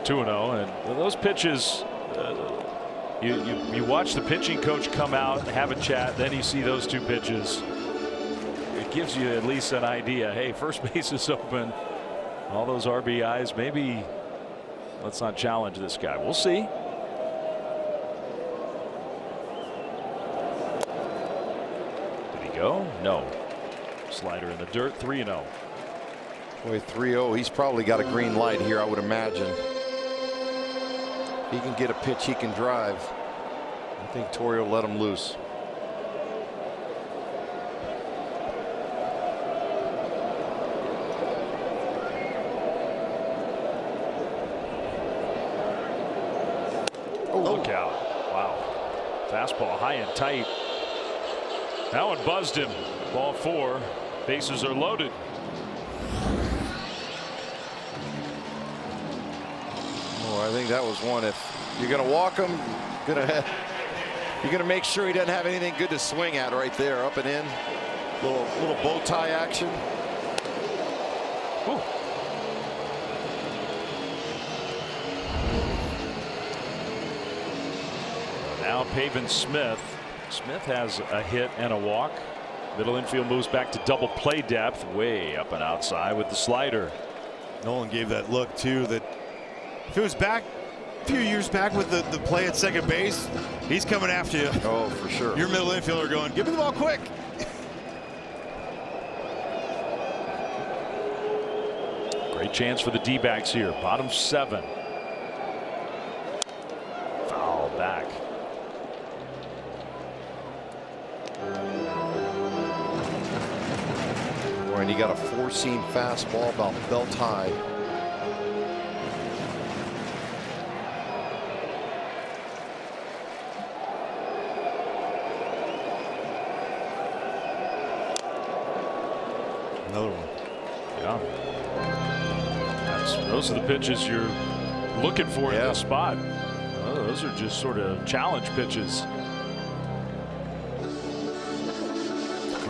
2-0, and those pitches, you watch the pitching coach come out, have a chat, then you see those two pitches. It gives you at least an idea. Hey, first base is open. All those RBIs. Maybe let's not challenge this guy. We'll see. Did he go? No. Slider in the dirt. 3-0. Boy, 3-0. He's probably got a green light here, I would imagine. He can get a pitch, he can drive. I think Torre will let him loose. Oh, look out. Wow. Fastball high and tight. That one buzzed him. Ball 4. Bases are loaded. I think that was one. If you're going to walk him, you're going to make sure he doesn't have anything good to swing at right there. Up and in. Little bow tie action. Ooh. Now Pavin Smith. Smith has a hit and a walk. Middle infield moves back to double play depth. Way up and outside with the slider. Nolan gave that look too, that if it was back a few years back with the play at second base, he's coming after you. Oh, for sure. Your middle infielder going, give me the ball quick. Great chance for the D-backs here. Bottom 7. Foul back. And he got a 4-seam fastball about belt high. Another one. Yeah. Those are the pitches you're looking for in this spot. Oh, those are just sort of challenge pitches.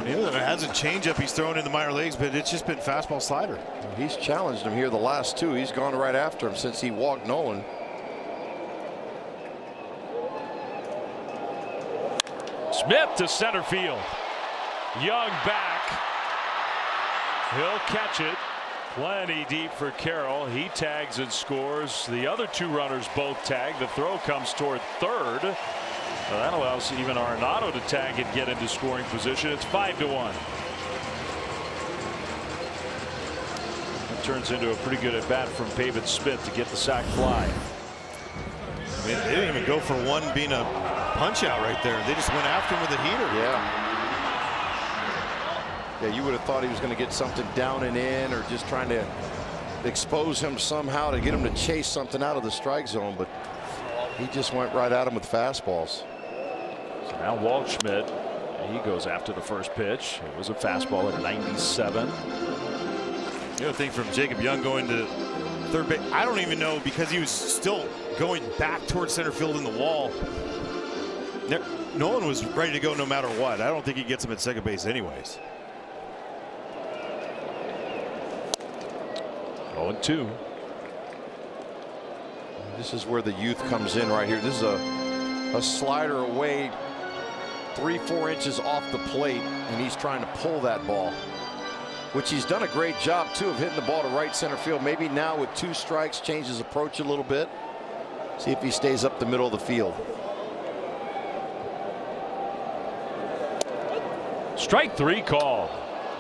It has a changeup he's thrown in the minor leagues, but it's just been fastball slider. He's challenged him here the last 2. He's gone right after him since he walked Nolan. Smith to center field. Young back. He'll catch it. Plenty deep for Carroll. He tags and scores. The other 2 runners both tag. The throw comes toward third. So that allows even Arenado to tag and get into scoring position. It's 5-1. That turns into a pretty good at bat from Pavin Smith to get the sac fly. I mean, they didn't even go for one being a punch out right there. They just went after him with a heater. Yeah, you would have thought he was going to get something down and in, or just trying to expose him somehow to get him to chase something out of the strike zone, but he just went right at him with fastballs. So now Waldschmidt, he goes after the first pitch. It was a fastball at 97. The other thing from Jacob Young going to third base, I don't even know, because he was still going back towards center field in the wall. Nolan was ready to go no matter what. I don't think he gets him at second base anyways. 0-2. This is where the youth comes in right here. This is a slider away 3-4 inches off the plate, and he's trying to pull that ball, which he's done a great job too of hitting the ball to right center field. Maybe now with 2 strikes, change his approach a little bit, see if he stays up the middle of the field. Strike 3 call.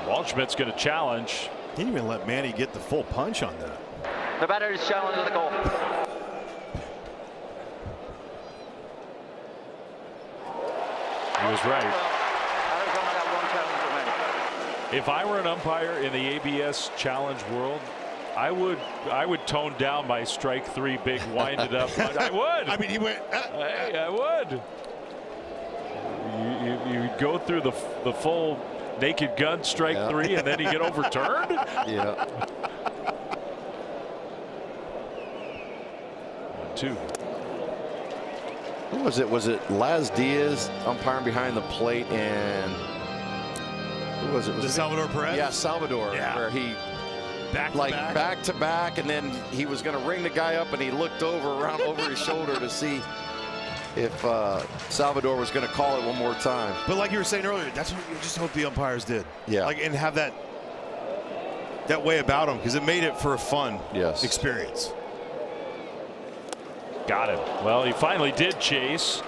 Waldschmidt's going to challenge. Didn't even let Manny get the full punch on that. The batter is challenging the goal. He was right. If I were an umpire in the ABS challenge world, I would tone down my strike 3 big wind it up. I would. I mean, he went. Hey, I would. You go through the full naked gun strike 3 and then you get overturned. Yeah. 1-2. Who was it? Was it Laz Diaz umpiring behind the plate, and who was it? Was it Salvador Perez? Yeah, Salvador. Yeah. Where he back to back, and then he was going to ring the guy up, and he looked around over his shoulder to see if Salvador was going to call it one more time. But like you were saying earlier, that's what you just hope the umpires did. Yeah. Like, and have that way about them, because it made it for a fun experience. Got him. Well, he finally did chase.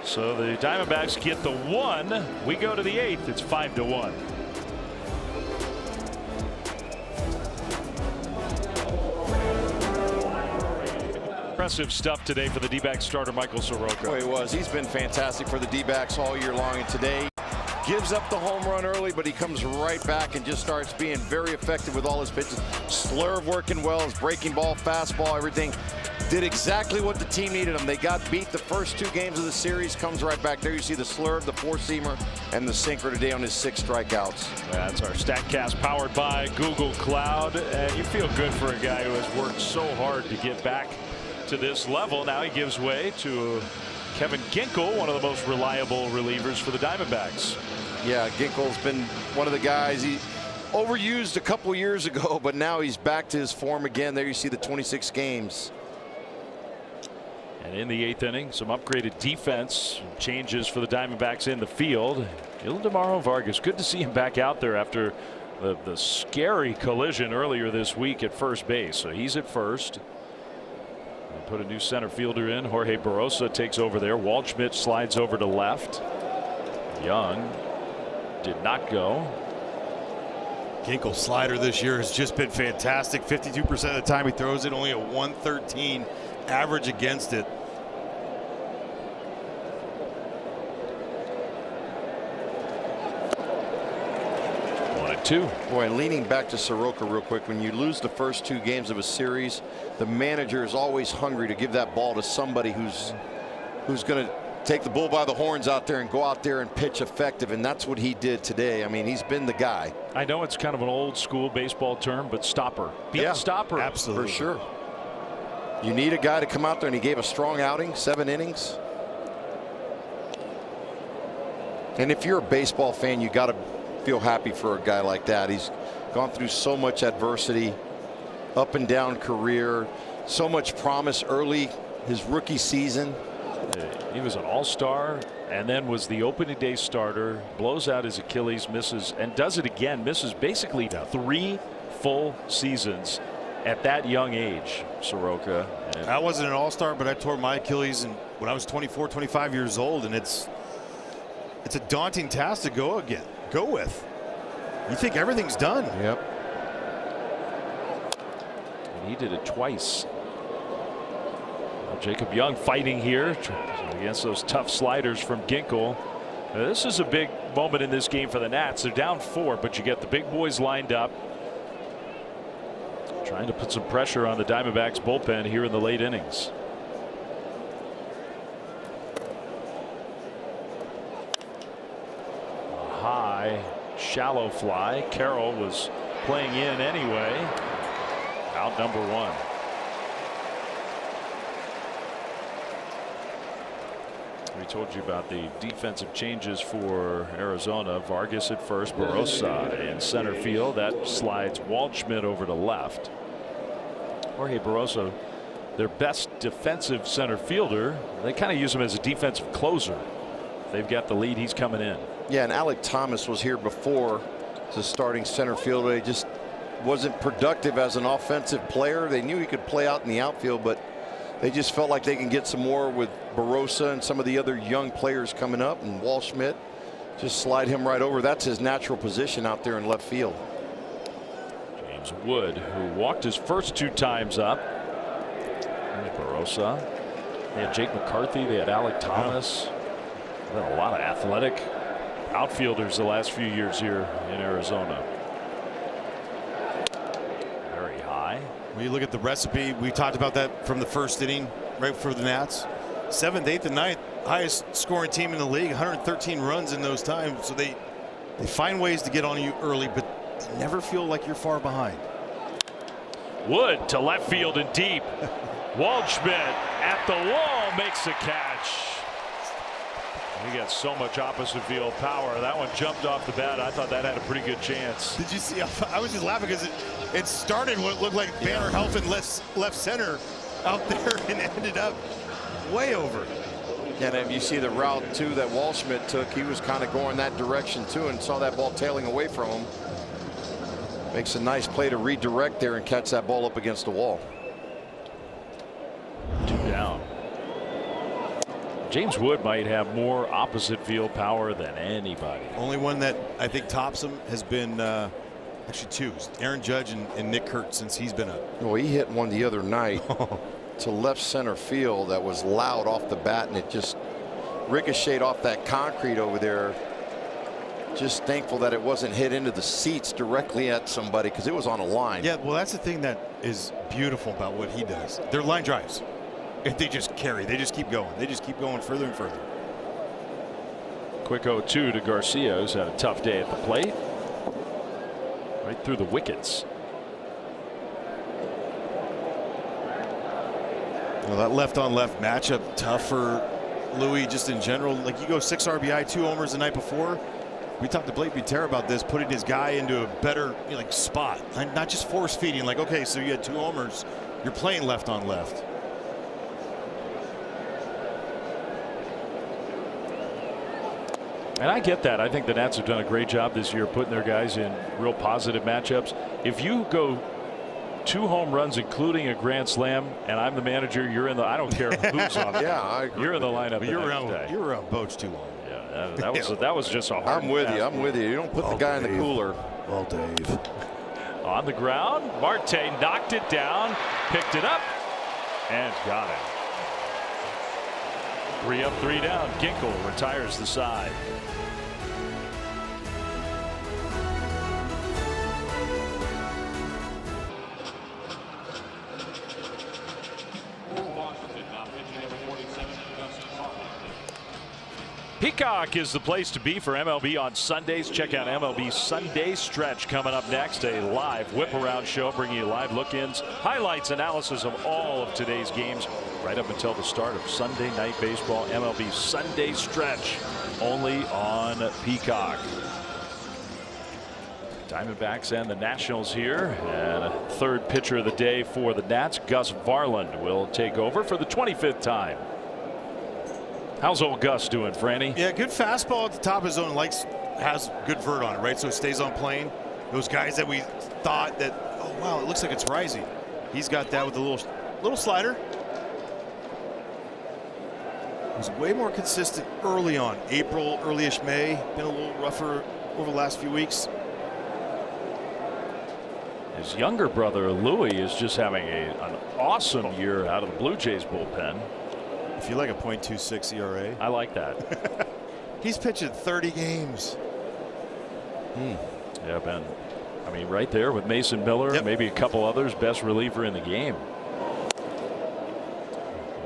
So the Diamondbacks get the 1. We go to the 8th. It's 5-1. Impressive stuff today for the D-backs starter Michael Soroka. Oh, he was. He's been fantastic for the D-backs all year long, and today gives up the home run early, but he comes right back and just starts being very effective with all his pitches. Slurve working well, his breaking ball, fastball, everything. Did exactly what the team needed him. They got beat the first 2 games of the series. Comes right back there. You see the slurve, the 4-seamer, and the sinker today on his 6 strikeouts. That's our StatCast powered by Google Cloud. And you feel good for a guy who has worked so hard to get back to this level. Now he gives way to Kevin Ginkel, one of the most reliable relievers for the Diamondbacks. Yeah, Ginkel's been one of the guys. He overused a couple years ago, but now he's back to his form again. There you see the 26 games. And in the 8th inning, some upgraded defense changes for the Diamondbacks in the field. Ildemaro Vargas, good to see him back out there after the scary collision earlier this week at first base. So he's at first. We'll put a new center fielder in. Jorge Barrosa takes over there. Waldschmidt slides over to left. Young did not go. Ginkel's slider this year has just been fantastic. 52% of the time he throws it, only a 113 average against it. Boy, leaning back to Soroka real quick, when you lose the first 2 games of a series, the manager is always hungry to give that ball to somebody who's going to take the bull by the horns out there and go out there and pitch effective, and that's what he did today. I mean, he's been the guy. I know it's kind of an old school baseball term, but stopper. Be a stopper. Absolutely. For sure. You need a guy to come out there, and he gave a strong outing, 7 innings. And if you're a baseball fan, you got to feel happy for a guy like that. He's gone through so much adversity, up and down career, so much promise early his rookie season. He was an all-star and then was the opening day starter, blows out his Achilles, misses, and does it again, misses basically 3 full seasons at that young age, Soroka. I wasn't an all-star, but I tore my Achilles when I was 24, 25 years old, and it's a daunting task to go with. You think everything's done. Yep. And he did it twice. Well, Jacob Young fighting here against those tough sliders from Ginkel. Now, this is a big moment in this game for the Nats. They're down 4, but you get the big boys lined up, trying to put some pressure on the Diamondbacks bullpen here in the late innings. High, shallow fly. Carroll was playing in anyway. Out number 1. We told you about the defensive changes for Arizona. Vargas at first, Barossa in center field. That slides Waldschmidt over to left. Jorge Barossa, their best defensive center fielder. They kind of use him as a defensive closer. They've got the lead. He's coming in. Yeah, and Alec Thomas was here before as a starting center fielder. He just wasn't productive as an offensive player. They knew he could play out in the outfield, but they just felt like they can get some more with Barossa and some of the other young players coming up, and Waldschmidt just slide him right over. That's his natural position out there in left field. James Wood, who walked his first 2 times up. There's Barossa. They had Jake McCarthy. They had Alec Thomas. They had a lot of athletic outfielders the last few years here in Arizona. Very high. When you look at the recipe, we talked about that from the first inning, right, for the Nats. 7th, 8th, and 9th, highest scoring team in the league, 113 runs in those times. So they find ways to get on you early, but they never feel like you're far behind. Wood to left field and deep. Waldschmidt at the wall makes the catch. He got so much opposite field power. That one jumped off the bat. I thought that had a pretty good chance. Did you see? I was just laughing because it started what looked like Banner Helfand left center out there and ended up way over. And if you see the route too that Waldschmidt took, he was kind of going that direction too, and saw that ball tailing away from him. Makes a nice play to redirect there and catch that ball up against the wall. 2 down. James Wood might have more opposite field power than anybody. Only one that I think tops him has been actually 2. Aaron Judge and Nick Kurt since he's been up. Well, he hit one the other night to left center field that was loud off the bat, and it just ricocheted off that concrete over there. Just thankful that it wasn't hit into the seats directly at somebody, because it was on a line. Yeah, well, that's the thing that is beautiful about what he does. They're line drives. They just carry. They just keep going. They just keep going further and further. Quick 0-2 to Garcia, who's had a tough day at the plate. Right through the wickets. Well, that left-on-left matchup tough for Louis just in general. Like, you go 6 RBI, 2 homers the night before. We talked to Blake Butera about this, putting his guy into a better spot, not just force feeding. Like, okay, so you had 2 homers, you're playing left on left. And I get that. I think the Nats have done a great job this year putting their guys in real positive matchups. If you go 2 home runs, including a grand slam, and I'm the manager, you're in the, I don't care who's on it. Yeah, I agree. You're in the lineup. You're around Boach too long. Yeah, that was just a hard I'm with you. I'm with you. You don't put the guy in the cooler. Well, Dave. On the ground, Marte knocked it down, picked it up, and got it. 3 up, 3 down. Ginkel retires the side. Peacock is the place to be for MLB on Sundays. Check out MLB Sunday Stretch coming up next. A live whip-around show bringing you live look-ins, highlights, analysis of all of today's games right up until the start of Sunday Night Baseball. MLB Sunday Stretch only on Peacock. Diamondbacks and the Nationals here, and a third pitcher of the day for the Nats. Gus Varland will take over for the 25th time. How's old Gus doing, Franny? Yeah, good fastball at the top of his zone. Has good vert on it, right? So it stays on plane. Those guys that we thought that, oh wow, it looks like it's rising. He's got that with a little slider. It was way more consistent early on. April, early-ish May. Been a little rougher over the last few weeks. His younger brother Louis is just having an awesome year out of the Blue Jays bullpen. If you like a .26 ERA. I like that. He's pitching 30 games. Yeah, Ben. I mean, right there with Mason Miller, maybe a couple others, best reliever in the game.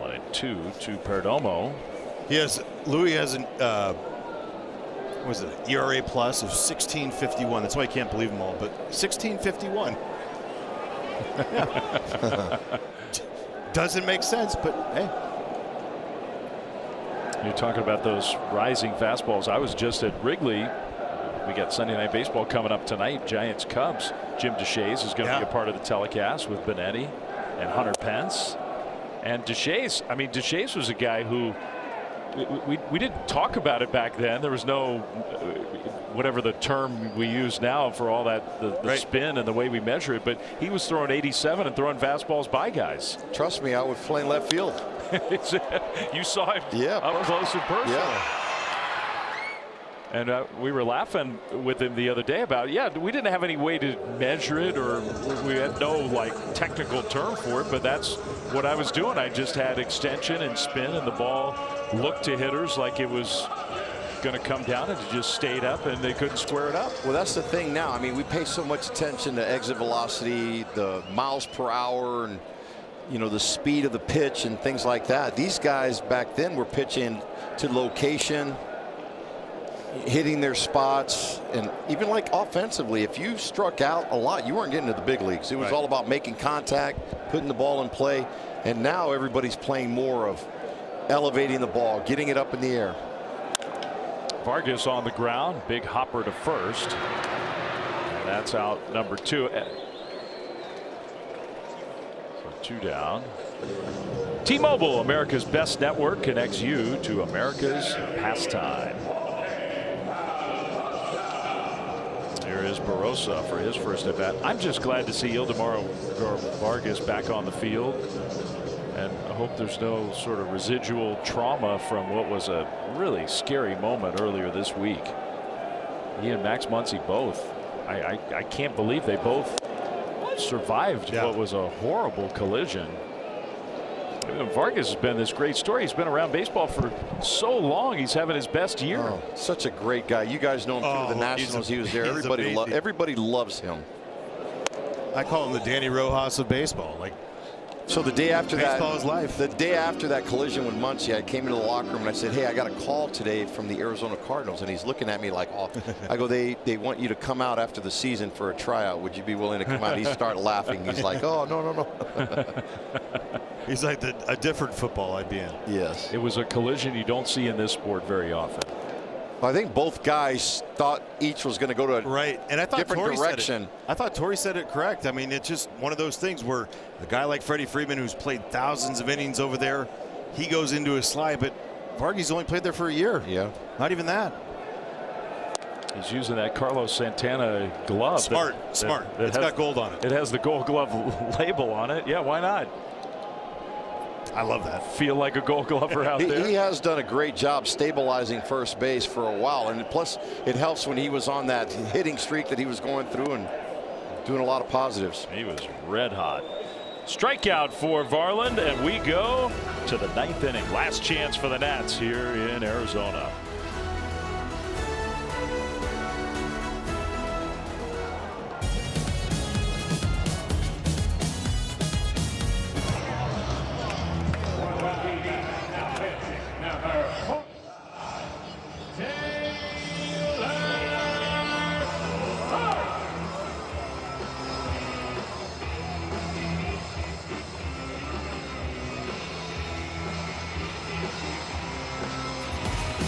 1-2 to Perdomo. Louis has an what was it, ERA plus of 16.51. That's why I can't believe them all, but 16.51. Yeah. Doesn't make sense, but hey. You're talking about those rising fastballs. I was just at Wrigley. We got Sunday Night Baseball coming up tonight. Giants Cubs. Jim Deshaies is going to be a part of the telecast with Benetti and Hunter Pence. And Deshaies was a guy who we didn't talk about it back then. There was no whatever the term we use now for all that the spin and the way we measure it. But he was throwing 87 and throwing fastballs by guys. Trust me, I was playing left field. You saw him up close and personal. Yeah. And we were laughing with him the other day about, we didn't have any way to measure it, or we had no technical term for it, but that's what I was doing. I just had extension and spin, and the ball looked to hitters like it was going to come down, and it just stayed up, and they couldn't square it up. Well, that's the thing now. I mean, we pay so much attention to exit velocity, the miles per hour, and the speed of the pitch and things like that. These guys back then were pitching to location, hitting their spots, and even offensively, if you struck out a lot, you weren't getting to the big leagues. It was all about making contact, putting the ball in play, and now everybody's playing more of elevating the ball, getting it up in the air. Vargas on the ground, big hopper to first, and that's out number 2. 2 down. T-Mobile, America's best network, connects you to America's pastime. Here is Barossa for his first at bat. I'm just glad to see Ildemaro Vargas back on the field, and I hope there's no sort of residual trauma from what was a really scary moment earlier this week. He and Max Muncy both. I can't believe they both survived what was a horrible collision. Vargas has been this great story. He's been around baseball for so long. He's having his best year. Oh, such a great guy. You guys know him through the Nationals. He was there. Everybody loves him. I call him the Danny Rojas of baseball. So the day after baseball is life. The day after that collision with Muncy, I came into the locker room and I said, hey, I got a call today from the Arizona Cardinals, and he's looking at me like, oh. I go, they want you to come out after the season for a tryout. Would you be willing to come out? He started laughing. He's like, oh, no. He's like a different football I'd be in. Yes. It was a collision you don't see in this sport very often. I think both guys thought each was going to go to a and I thought different direction. I thought Torrey said it correct. I mean, it's just one of those things where a guy like Freddie Freeman, who's played thousands of innings over there, he goes into his slide, but Vargas only played there for a year. Yeah. Not even that. He's using that Carlos Santana glove. Smart. It's got gold on it. It has the Gold Glove label on it. Yeah, why not? I love that. Feel like a Gold Glover out there. He has done a great job stabilizing first base for a while, and plus it helps when he was on that hitting streak that he was going through and doing a lot of positives. He was red hot. Strikeout for Varland, and we go to the 9th inning. Last chance for the Nats here in Arizona.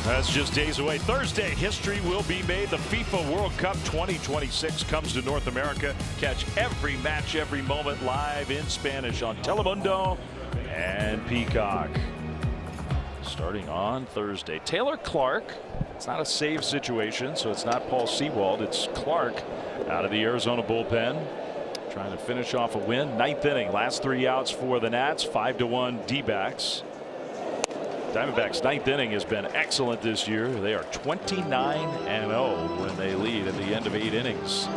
That's just days away. Thursday, history will be made. The FIFA World Cup 2026 comes to North America. Catch every match, every moment live in Spanish on Telemundo and Peacock. Starting on Thursday. Taylor Clark. It's not a save situation, so it's not Paul Sewald. It's Clark out of the Arizona bullpen, trying to finish off a win. 9th inning. Last 3 outs for the Nats. 5-1 D-backs. Diamondbacks' 9th inning has been excellent this year. They are 29-0 when they lead at the end of 8 innings.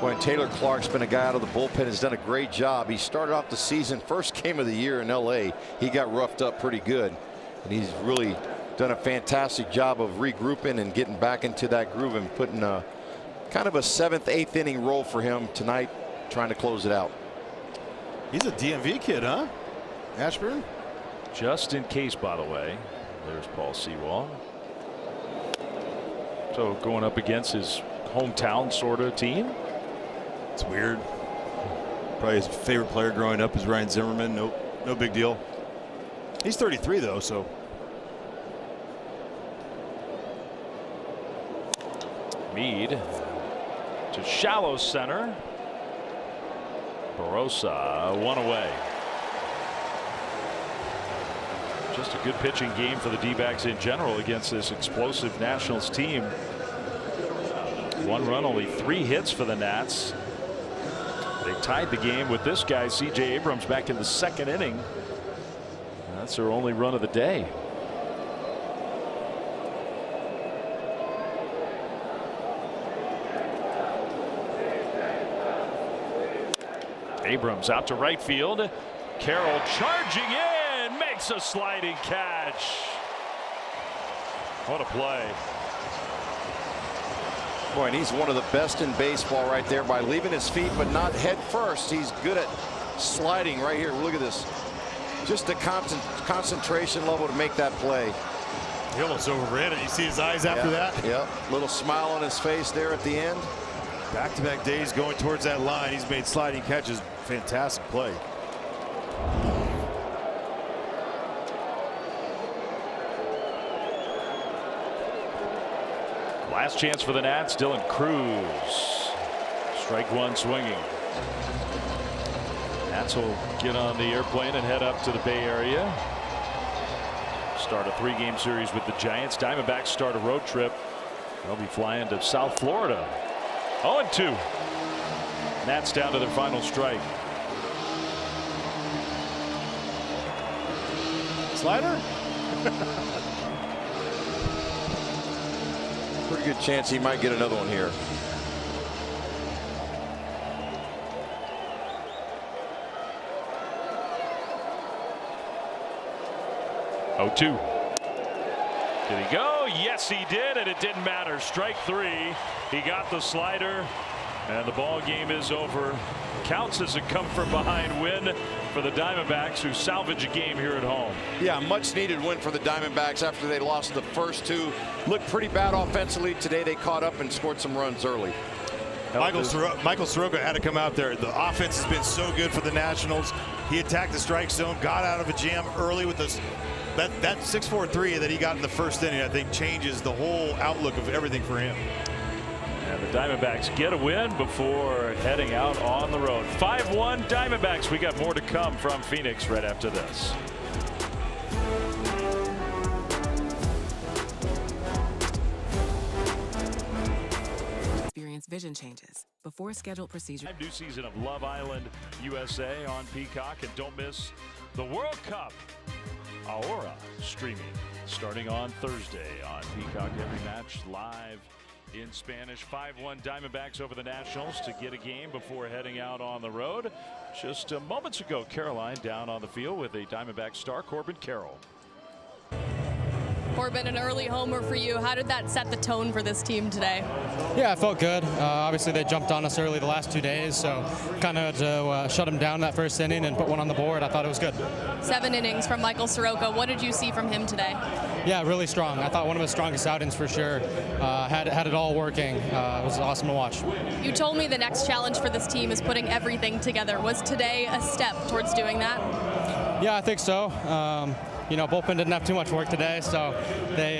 Boy, Taylor Clark's been a guy out of the bullpen, has done a great job. He started off the season, first game of the year in LA. He got roughed up pretty good, and he's really done a fantastic job of regrouping and getting back into that groove and putting a kind of a 7th, 8th inning role for him tonight, trying to close it out. He's a DMV kid, huh? Ashburn? Just in case, by the way. There's Paul Sewald. So going up against his hometown sort of team. It's weird. Probably his favorite player growing up is Ryan Zimmerman. No big deal. He's 33 though, so. Mead to shallow center. Barossa one away. Just a good pitching game for the D-backs in general against this explosive Nationals team. 1 run, only 3 hits for the Nats. They tied the game with this guy, C.J. Abrams, back in the 2nd inning. That's their only run of the day. Abrams out to right field. Carroll charging in. Makes a sliding catch. What a play. Boy, and he's one of the best in baseball right there by leaving his feet, but not head first. He's good at sliding right here. Look at this. Just the concentration level to make that play. He almost overran it. You see his eyes after that? Yep. Little smile on his face there at the end. Back-to-back days going towards that line. He's made sliding catches. Fantastic play. Last chance for the Nats. Dylan Cruz. Strike 1 swinging. Nats will get on the airplane and head up to the Bay Area. Start a 3-game series with the Giants. Diamondbacks start a road trip. They'll be flying to South Florida. 0-2. Nats down to their final strike. Slider? Pretty good chance he might get another one here. Oh, 2. Did he go? Yes, he did, and it didn't matter. Strike 3. He got the slider, and the ball game is over. Counts as a come from behind win for the Diamondbacks, who salvage a game here at home. Yeah, much needed win for the Diamondbacks after they lost the first 2. Looked pretty bad offensively. Today they caught up and scored some runs early. Michael Soroka had to come out there. The offense has been so good for the Nationals. He attacked the strike zone, got out of a jam early with this. That 6-4-3 that he got in the first inning, I think, changes the whole outlook of everything for him. And the Diamondbacks get a win before heading out on the road. 5-1 Diamondbacks. We got more to come from Phoenix right after this. Experience vision changes before scheduled procedure. New season of Love Island USA on Peacock, and don't miss the World Cup Aura streaming starting on Thursday on Peacock. Every match live in Spanish. 5-1 Diamondbacks over the Nationals to get a game before heading out on the road. Just moments ago, Caroline down on the field with a Diamondback star, Corbin Carroll. Corbin, an early homer for you. How did that set the tone for this team today? Yeah, I felt good. Obviously, they jumped on us early the last 2 days, so kind of to shut them down that first inning and put one on the board. I thought it was good. 7 innings from Michael Soroka. What did you see from him today? Yeah, really strong. I thought one of his strongest outings for sure. Had it all working. It was awesome to watch. You told me the next challenge for this team is putting everything together. Was today a step towards doing that? Yeah, I think so. You know, bullpen didn't have too much work today, so they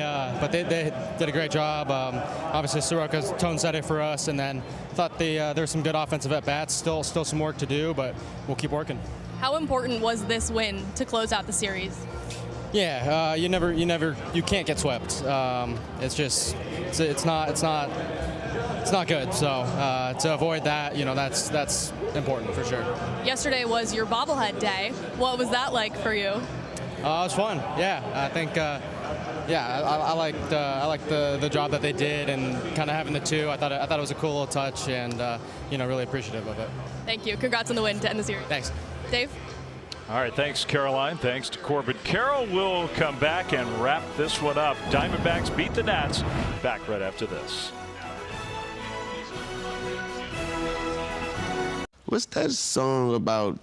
did a great job. Obviously, Soroka's tone set it for us, and then thought there were some good offensive at bats. Still some work to do, but we'll keep working. How important was this win to close out the series? Yeah, you can't get swept. It's not good. So to avoid that, you know, that's important for sure. Yesterday was your bobblehead day. What was that like for you? It was fun. Yeah, I think. I liked the job that they did, and kind of having the two. I thought it was a cool little touch, and really appreciative of it. Thank you. Congrats on the win to end the series. Thanks, Dave. All right, thanks, Caroline. Thanks to Corbin Carroll. We'll come back and wrap this one up. Diamondbacks beat the Nats. Back right after this. What's that song about?